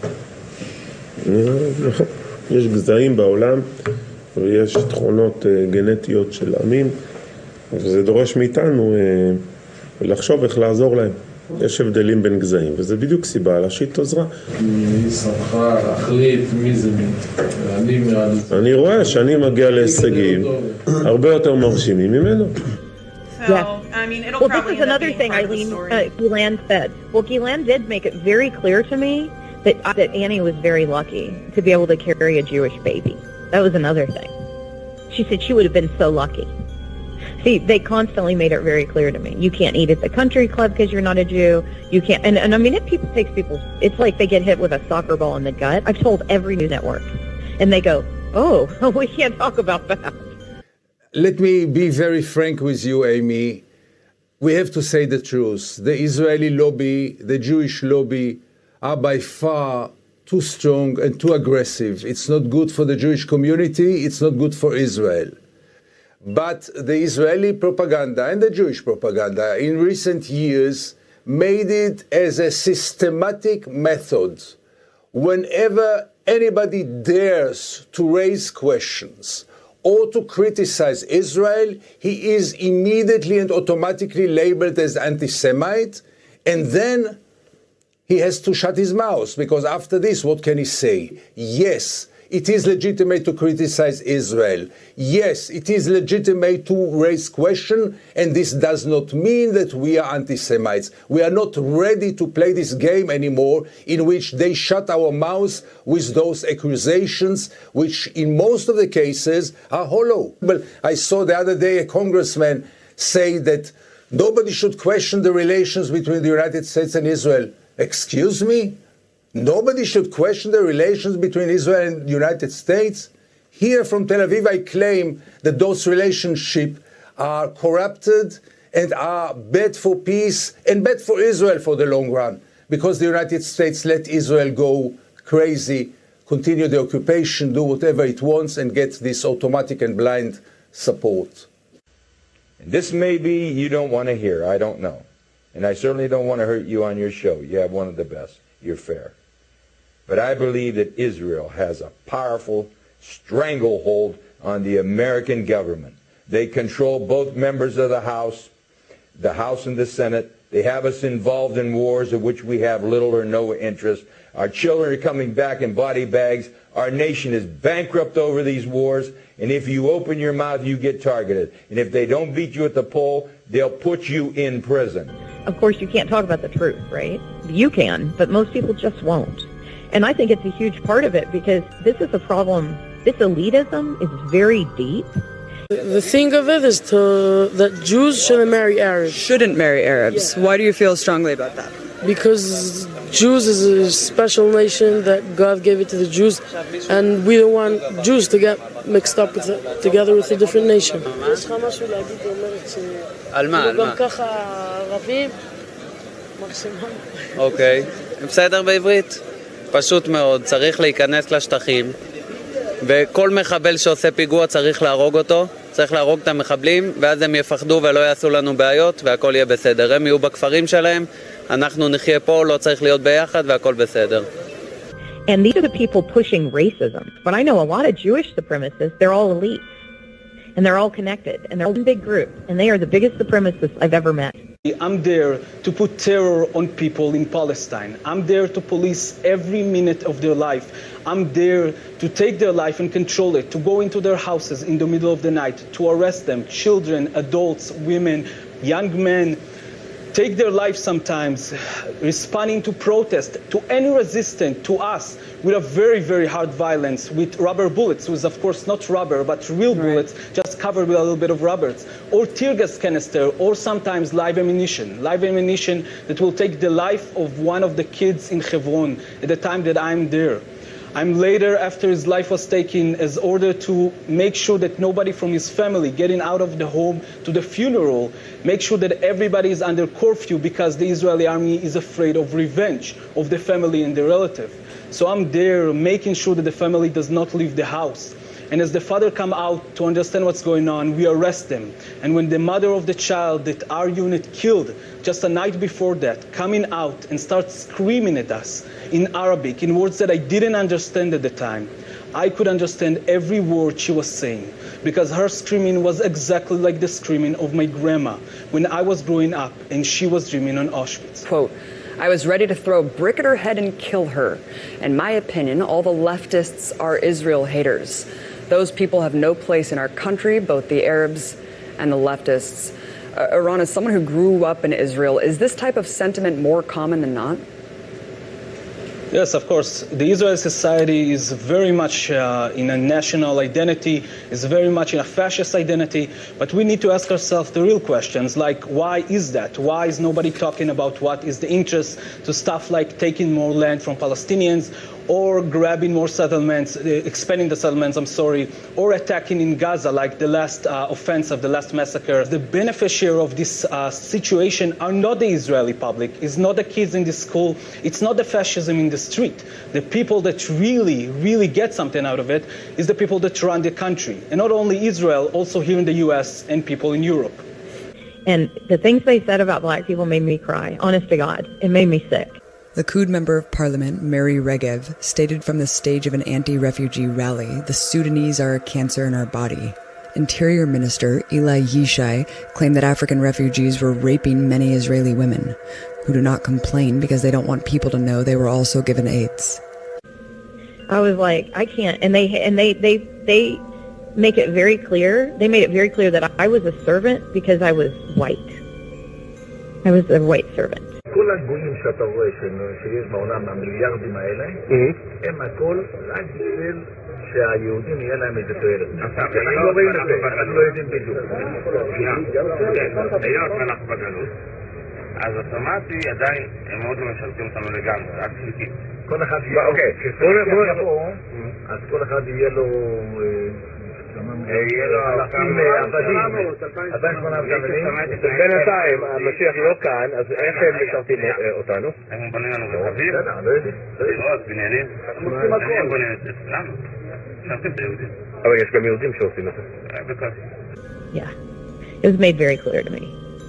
יש גזעים בעולם ויש תכונות גנטיות של עמים, וזה דורש מאיתנו לחשוב איך לעזור להם. יש הבדלים בין גזעים, וזה בדיוק סיבה להשיט עזרה. מי שמחה להחליט מי זה מי? אני רואה שאני מגיע להישגים הרבה יותר מרשימים ממנו. Well, this is another thing Ghislaine said. Well, Ghislaine did make it very clear to me that Annie was very lucky to be able to carry a Jewish baby. That was another thing. She said she would have been so lucky. See, they constantly made it very clear to me. You can't eat at the country club because you're not a Jew. You can't, and I mean, it takes people, it's like they get hit with a soccer ball in the gut. I've told every news network. And they go, oh, we can't talk about that. Let me be very frank with you, Amy. We have to say the truth. The Israeli lobby, the Jewish lobby are by far too strong and too aggressive. It's not good for the Jewish community. It's not good for Israel. But the Israeli propaganda and the Jewish propaganda in recent years made it as a systematic method. Whenever anybody dares to raise questions or to criticize Israel, he is immediately and automatically labeled as anti-Semite, and then he has to shut his mouth, because after this, what can he say? Yes, it is legitimate to criticize Israel. Yes, it is legitimate to raise questions, and this does not mean that we are anti-Semites. We are not ready to play this game anymore in which they shut our mouths with those accusations, which in most of the cases are hollow. Well, I saw the other day a congressman say that nobody should question the relations between the United States and Israel. Excuse me? Nobody should question the relations between Israel and the United States. Here from Tel Aviv, I claim that those relationships are corrupted and are bad for peace and bad for Israel for the long run, because the United States let Israel go crazy, continue the occupation, do whatever it wants, and get this automatic and blind support. This may be you don't want to hear, I don't know. And I certainly don't want to hurt you on your show. You have one of the best. You're fair. But I believe that Israel has a powerful stranglehold on the American government. They control both members of the House and the Senate. They have us involved in wars of which we have little or no interest. Our children are coming back in body bags. Our nation is bankrupt over these wars. And if you open your mouth, you get targeted. And if they don't beat you at the poll, they'll put you in prison. Of course, you can't talk about the truth, right? You can, but most people just won't. And I think it's a huge part of it, because this is a problem. This elitism is very deep. The thing of it is that Jews shouldn't marry Arabs. Shouldn't marry Arabs. Yeah. Why do you feel strongly about that? Because Jews is a special nation that God gave it to the Jews, and we don't want Jews to get mixed up with it, together with a different nation. אוקיי, בסדר בעברית? פשוט מאוד, צריך להיכנס לשטחים, וכל מחבל שעושה פיגוע צריך להרוג אותו, צריך להרוג את המחבלים, ואז הם יפחדו ולא יעשו לנו בעיות, והכל יהיה בסדר. הם יהיו בכפרים שלהם, אנחנו נחיה פה, לא צריך להיות ביחד, והכל בסדר. And these are the people pushing racism. But I know a lot of Jewish supremacists, they're all elite. And they're all connected. And they're all in big groups. And they are the biggest supremacists I've ever met. I'm there to put terror on people in Palestine. I'm there to police every minute of their life. I'm there to take their life and control it, to go into their houses in the middle of the night, to arrest them, children, adults, women, young men, take their life sometimes, responding to protest, to any resistance, to us, with a very, very hard violence, with rubber bullets, with of course not rubber, but real bullets, just covered with a little bit of rubbers, or tear gas canister, or sometimes live ammunition that will take the life of one of the kids in Hebron at the time that I'm there. I'm later, after his life was taken, as order to make sure that nobody from his family getting out of the home to the funeral, make sure that everybody is under curfew because the Israeli army is afraid of revenge of the family and the relative. So I'm there making sure that the family does not leave the house. And as the father come out to understand what's going on, we arrest them. And when the mother of the child that our unit killed just a night before that, coming out and starts screaming at us in Arabic, in words that I didn't understand at the time, I could understand every word she was saying, because her screaming was exactly like the screaming of my grandma when I was growing up and she was dreaming on Auschwitz. Quote, I was ready to throw a brick at her head and kill her. In my opinion, all the leftists are Israel haters. Those people have no place in our country, both the Arabs and the leftists. Iran, as someone who grew up in Israel, is this type of sentiment more common than not? Yes, of course. The Israeli society is very much in a national identity, is very much in a fascist identity, but we need to ask ourselves the real questions, like why is that? Why is nobody talking about what is the interest to stuff like taking more land from Palestinians, or grabbing more settlements, expanding the settlements, or attacking in Gaza like the last offensive, the last massacre. The beneficiary of this situation are not the Israeli public, it's not the kids in the school, it's not the fascism in the street. The people that really, really get something out of it is the people that run the country. And not only Israel, also here in the US and people in Europe. And the things they said about black people made me cry, honest to God. It made me sick. Likud Member of Parliament Mary Regev stated from the stage of an anti-refugee rally, the Sudanese are a cancer in our body. Interior Minister Eli Yishai claimed that African refugees were raping many Israeli women, who do not complain because they don't want people to know they were also given AIDS. I was like, I can't. And they make it very clear. They made it very clear that I was a servant because I was white. I was a white servant. כל הגויים שאתה רואה שיש בעולם, המיליארדים האלה, הם הכל רק בשביל שהיהודים יהיה להם איזה תועלת. אנחנו לא רואים את זה, אנחנו לא יודעים בדיוק. היות ואנחנו בגלות, אז אוטומטי עדיין הם מאוד לא משרתים אותנו לגמרי, רק חלקית. כל אחד יהיה לו, אז כל אחד יהיה לו בינתיים המשיח לא כאן, אז איך הם משרתים אותנו? הם בונים לנו רכבים, דירות, בניינים, הם בונים את זה לנו, משרתים את היהודים. אבל יש גם יהודים שעושים את זה. Yeah, it was made very clear to me.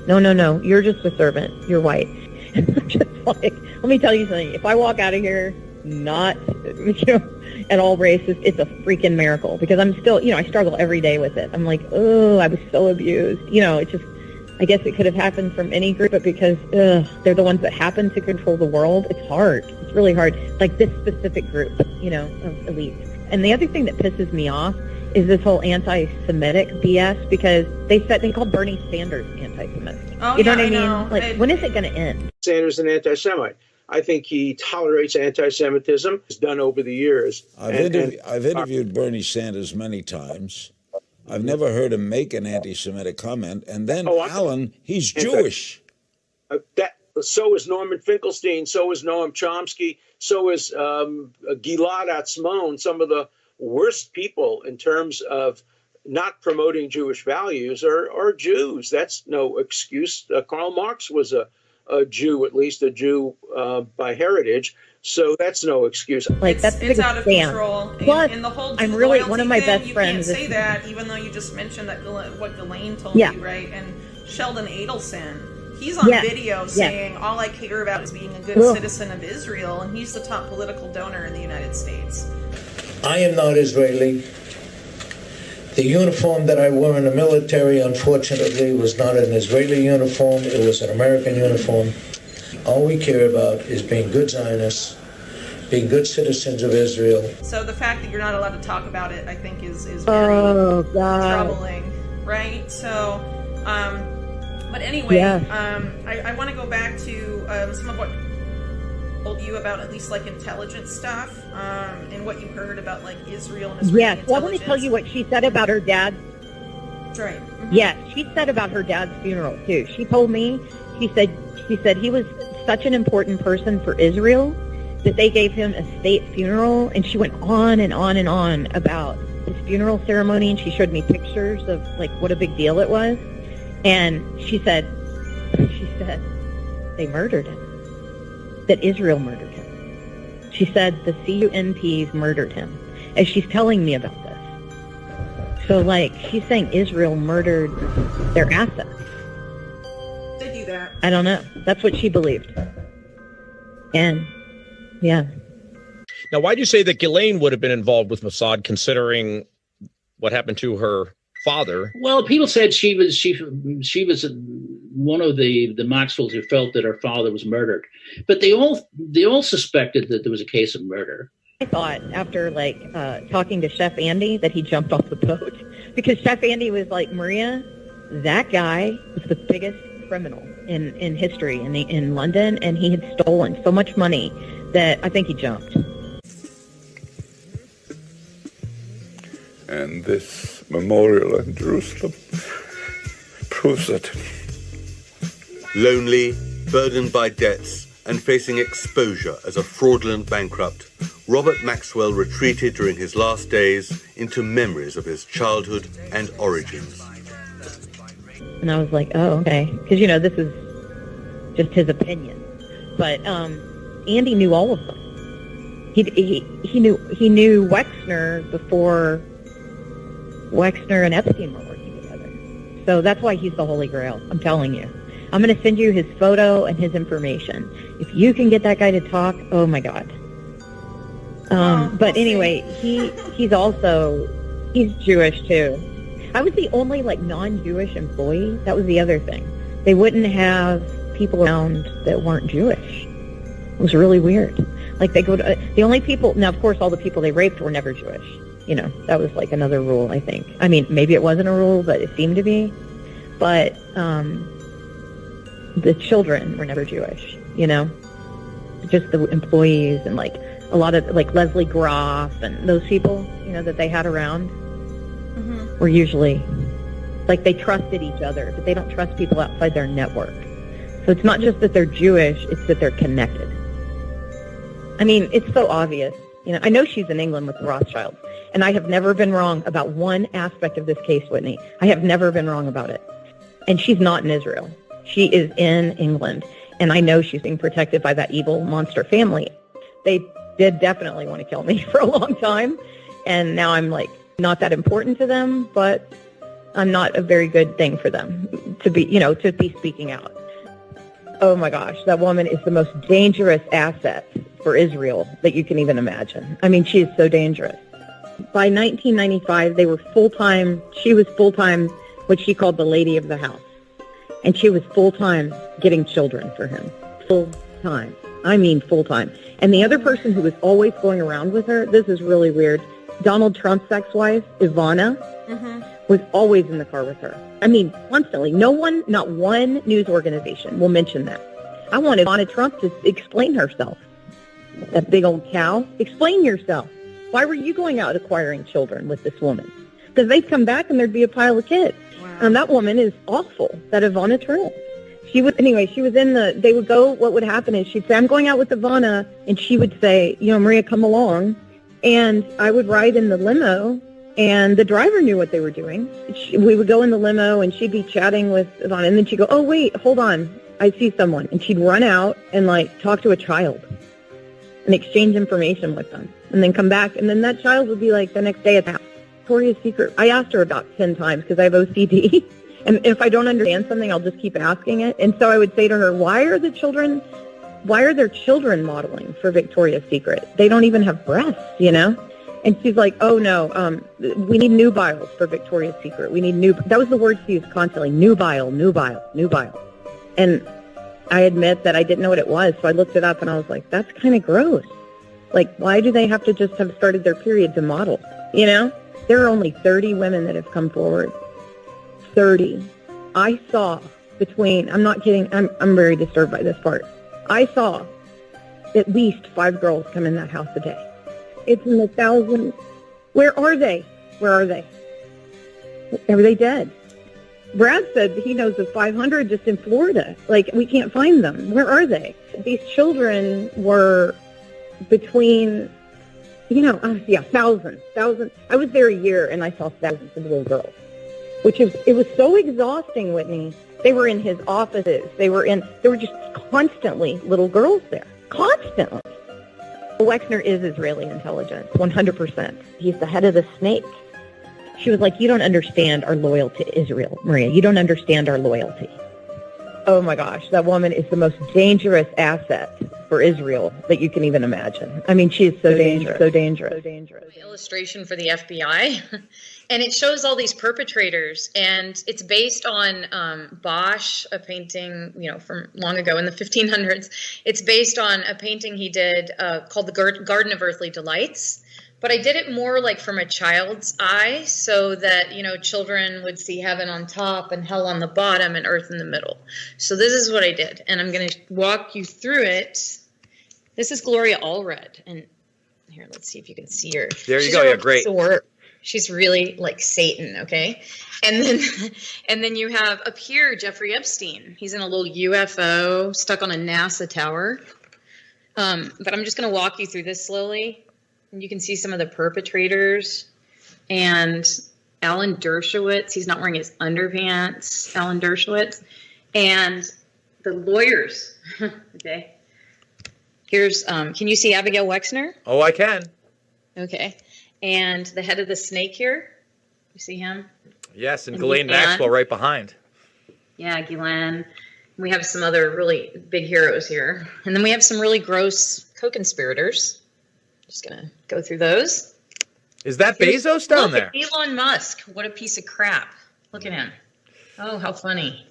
No, you're just a servant, you're white. And I'm just like, let me tell you something, if I walk out of here not, at all racist, it's a freaking miracle, because I'm still, I struggle every day with it. I'm like, oh, I was so abused. It's just, I guess it could have happened from any group, but because they're the ones that happen to control the world, it's hard. It's really hard. Like this specific group, of elites. And the other thing that pisses me off is this whole anti-Semitic BS, because they called Bernie Sanders anti-Semitic. Oh, you know yeah, what I mean? Like, when is it going to end? Sanders an anti-Semite. I think he tolerates anti-Semitism. It's done over the years. I've interviewed Bernie Sanders many times. I've never heard him make an anti-Semitic comment. And then Alan, he's Jewish. So is Norman Finkelstein. So is Noam Chomsky. So is Gilad Atzmon. Some of the worst people in terms of not promoting Jewish values are Jews. That's no excuse. Karl Marx was a Jew, at least a Jew by heritage. So that's no excuse. Like it's out of control. Plus, and the whole I'm really one of my best you friends. You can't say that, even though you just mentioned that what Ghislaine told you, right? And Sheldon Adelson, he's on video saying all I care about is being a good citizen of Israel, and he's the top political donor in the United States. I am not Israeli. The uniform that I wore in the military, unfortunately, was not an Israeli uniform. It was an American uniform. All we care about is being good Zionists, being good citizens of Israel. So the fact that you're not allowed to talk about it, I think, is very troubling, right? So, but anyway, I want to go back to some of what told you about at least like intelligence stuff and what you heard about like Israel and Israeli intelligence. Well, let me tell you what she said about her dad. That's right. Mm-hmm. Yes, she said about her dad's funeral too. She told me, she said he was such an important person for Israel that they gave him a state funeral, and she went on and on and on about his funeral ceremony, and she showed me pictures of like what a big deal it was. And she said they murdered him, that Israel murdered him. She said the CUNPs murdered him, as she's telling me about this. So like she's saying Israel murdered their assets. They do that. I don't know. That's what she believed. And yeah. Now, why do you say that Ghislaine would have been involved with Mossad, considering what happened to her father? Well, people said she was one of the Maxwells who felt that her father was murdered, but they all suspected that there was a case of murder. I thought after like talking to Chef Andy that he jumped off the boat, because Chef Andy was like, Maria, that guy was the biggest criminal in history in London, and he had stolen so much money that I think he jumped. And this memorial in Jerusalem proves it. Lonely, burdened by debts, and facing exposure as a fraudulent bankrupt, Robert Maxwell retreated during his last days into memories of his childhood and origins. And I was like, oh, okay. Because, you know, this is just his opinion. But Andy knew all of them. He knew Wexner before Wexner and Epstein were working together. So that's why he's the Holy Grail, I'm telling you. I'm going to send you his photo and his information. If you can get that guy to talk, oh my God. But anyway, he's Jewish too. I was the only like non-Jewish employee. That was the other thing. They wouldn't have people around that weren't Jewish. It was really weird. Like they go to the only people. Now, of course, all the people they raped were never Jewish. You know, that was like another rule, I think. I mean, maybe it wasn't a rule, but it seemed to be. But the children were never Jewish. You know, just the employees and like a lot of like Leslie Groff and those people, you know, that they had around. Were usually, like, they trusted each other, but they don't trust people outside their network. So it's not just that they're Jewish, it's that they're connected. I mean, it's so obvious. You know, I know she's in England with the Rothschilds, and I have never been wrong about one aspect of this case, Whitney. I have never been wrong about it. And she's not in Israel. She is in England, and I know she's being protected by that evil monster family. They did definitely want to kill me for a long time, and now I'm like, not that important to them, but I'm not a very good thing for them to be, you know, to be speaking out. Oh my gosh, that woman is the most dangerous asset for Israel that you can even imagine. I mean, she is so dangerous. By 1995, they were full-time, she was full-time, what she called the lady of the house. And she was full-time getting children for him. Full-time. I mean full-time. And the other person who was always going around with her, this is really weird, Donald Trump's ex-wife, Ivana, was always in the car with her. I mean, constantly. No one, not one news organization will mention that. I want Ivana Trump to explain herself. That big old cow. Explain yourself. Why were you going out acquiring children with this woman? Because they'd come back and there'd be a pile of kids. Wow. And that woman is awful, that Ivana Trump. She was in they would go, what would happen is she'd say, I'm going out with Ivana, and she would say, you know, Maria, come along. And I would ride in the limo, and the driver knew what they were doing. We would go in the limo, and she'd be chatting with Ivana, and then she'd go, oh, wait, hold on, I see someone. And she'd run out and, like, talk to a child and exchange information with them, and then come back. And then that child would be, like, the next day at the house. Victoria's Secret. I asked her about 10 times because I have OCD. And if I don't understand something, I'll just keep asking it. And so I would say to her, why are their children modeling for Victoria's Secret? They don't even have breasts, you know? And she's like, oh, no, we need nubiles for Victoria's Secret. We need that was the word she used constantly, nubile. And I admit that I didn't know what it was, so I looked it up, and I was like, that's kind of gross. Like, why do they have to just have started their period to model, you know? There are only 30 women that have come forward. 30. I saw I'm not kidding, I'm very disturbed by this part. I saw at least 5 girls come in that house a day. It's in the thousands. Where are they? Are they dead? Brad said he knows of 500 just in Florida. Like, we can't find them. Where are they? These children were between, thousands. I was there a year and I saw thousands of little girls, it was so exhausting, Whitney. They were in his offices. There were just constantly little girls there. Constantly. Wexner is Israeli intelligence, 100%. He's the head of the snake. She was like, you don't understand our loyalty to Israel, Maria. You don't understand our loyalty. Oh my gosh, that woman is the most dangerous asset for Israel that you can even imagine. I mean, she is so dangerous. Illustration for the FBI. And it shows all these perpetrators, and it's based on Bosch, a painting, from long ago in the 1500s. It's based on a painting he did called The Garden of Earthly Delights. But I did it more like from a child's eye, so that, children would see heaven on top and hell on the bottom and earth in the middle. So this is what I did, and I'm going to walk you through it. This is Gloria Allred, and here, let's see if you can see her. There you go. Yeah, great. She's really like Satan, okay? And then you have up here Jeffrey Epstein. He's in a little UFO stuck on a NASA tower. But I'm just going to walk you through this slowly. And you can see some of the perpetrators. And Alan Dershowitz, he's not wearing his underpants, Alan Dershowitz. And the lawyers, okay? Here's, can you see Abigail Wexner? Oh, I can. Okay. And the head of the snake here, you see him? Yes, and Ghislaine Maxwell right behind. Yeah, Ghislaine. We have some other really big heroes here. And then we have some really gross co-conspirators. Just going to go through those. Is that Bezos down there? Elon Musk. What a piece of crap. Look at him. Oh, how funny.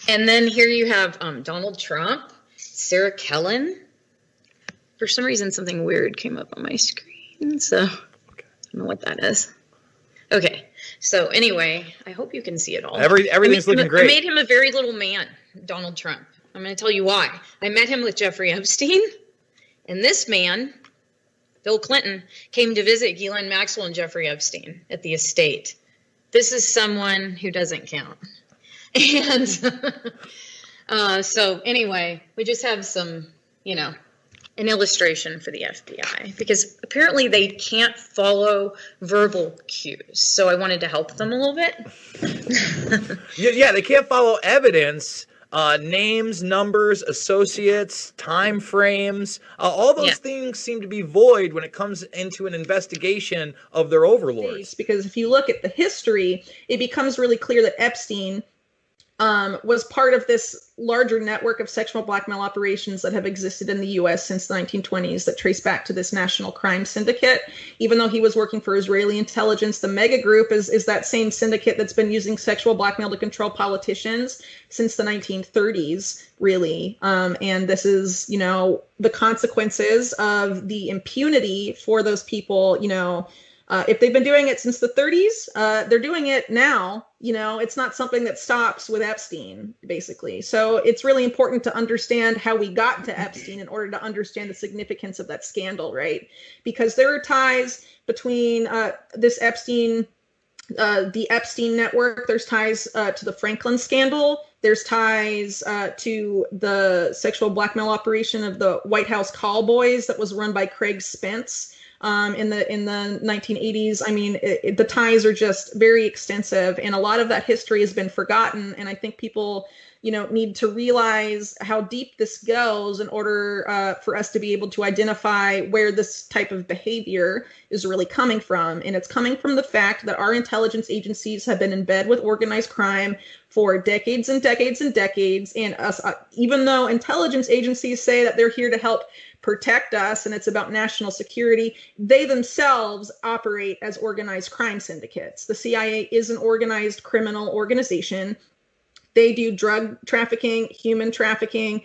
And then here you have Donald Trump, Sarah Kellen. For some reason, something weird came up on my screen, so... I don't know what that is. Okay, so anyway, I hope you can see it all. Everything's looking great. I made him a very little man, Donald Trump. I'm going to tell you why. I met him with Jeffrey Epstein, and this man, Bill Clinton, came to visit Ghislaine Maxwell and Jeffrey Epstein at the estate. This is someone who doesn't count. And so anyway, we just have some, an illustration for the FBI, because apparently they can't follow verbal cues. So I wanted to help them a little bit. Yeah, they can't follow evidence, names, numbers, associates, time frames. All those things seem to be void when it comes into an investigation of their overlords. Because if you look at the history, it becomes really clear that Epstein was part of this larger network of sexual blackmail operations that have existed in the U.S. since the 1920s that trace back to this national crime syndicate. Even though he was working for Israeli intelligence, the mega group is that same syndicate that's been using sexual blackmail to control politicians since the 1930s, really. And this is, the consequences of the impunity for those people, if they've been doing it since the 30s, they're doing it now. It's not something that stops with Epstein, basically. So it's really important to understand how we got to Epstein in order to understand the significance of that scandal, right? Because there are ties between this Epstein, the Epstein network. There's ties to the Franklin scandal. There's ties to the sexual blackmail operation of the White House call boys that was run by Craig Spence. In the 1980s. I mean, the ties are just very extensive, and a lot of that history has been forgotten. And I think people, need to realize how deep this goes in order for us to be able to identify where this type of behavior is really coming from. And it's coming from the fact that our intelligence agencies have been in bed with organized crime for decades and decades and decades. And us, even though intelligence agencies say that they're here to help protect us and it's about national security, they themselves operate as organized crime syndicates. The CIA is an organized criminal organization. They do drug trafficking, human trafficking,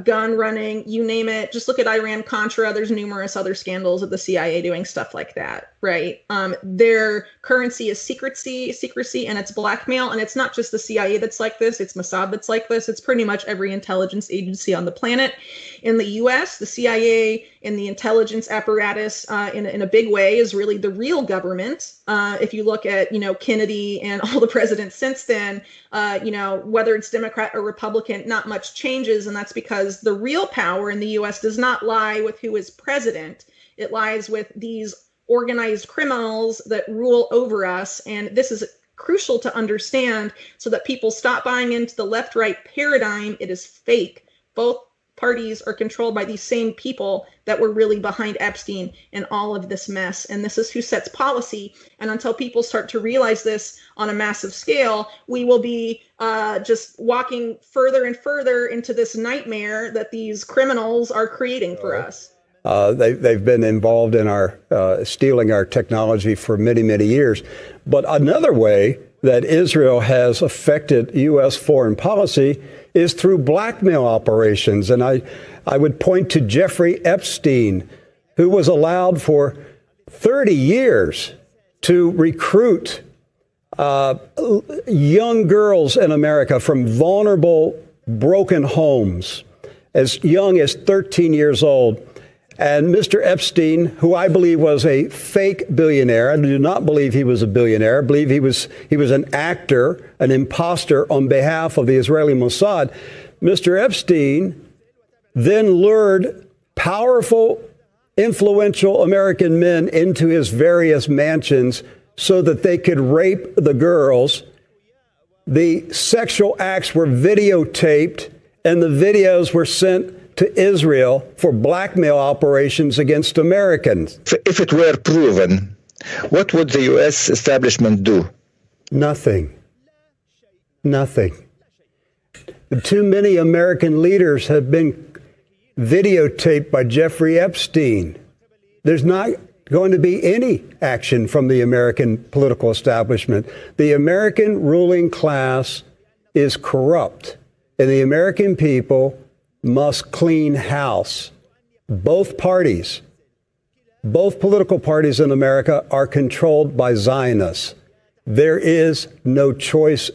gun running, you name it. Just look at Iran-Contra. There's numerous other scandals of the CIA doing stuff like that, right? Their currency is secrecy, and it's blackmail. And it's not just the CIA that's like this. It's Mossad that's like this. It's pretty much every intelligence agency on the planet. In the U.S., the CIA and the intelligence apparatus in a big way is really the real government. If you look at, Kennedy and all the presidents since then, whether it's Democrat or Republican, not much changes. And that's because the real power in the U.S. does not lie with who is president. It lies with these organized criminals that rule over us. And this is crucial to understand so that people stop buying into the left-right paradigm. It is fake. Both parties are controlled by these same people that were really behind Epstein and all of this mess. And this is who sets policy. And until people start to realize this on a massive scale, we will be just walking further and further into this nightmare that these criminals are creating for us. They've been involved in our stealing our technology for many, many years. But another way that Israel has affected U.S. foreign policy is through blackmail operations. And I would point to Jeffrey Epstein, who was allowed for 30 years to recruit young girls in America from vulnerable, broken homes, as young as 13 years old. And Mr. Epstein, who I believe was a fake billionaire, I do not believe he was a billionaire. I believe he was an actor, an imposter on behalf of the Israeli Mossad. Mr. Epstein then lured powerful, influential American men into his various mansions so that they could rape the girls. The sexual acts were videotaped, and the videos were sent to Israel for blackmail operations against Americans. If it were proven, what would the U.S. establishment do? Nothing. Nothing. Too many American leaders have been videotaped by Jeffrey Epstein. There's not going to be any action from the American political establishment. The American ruling class is corrupt, and the American people must clean house. Both parties, both political parties in America are controlled by Zionists. There is no choice.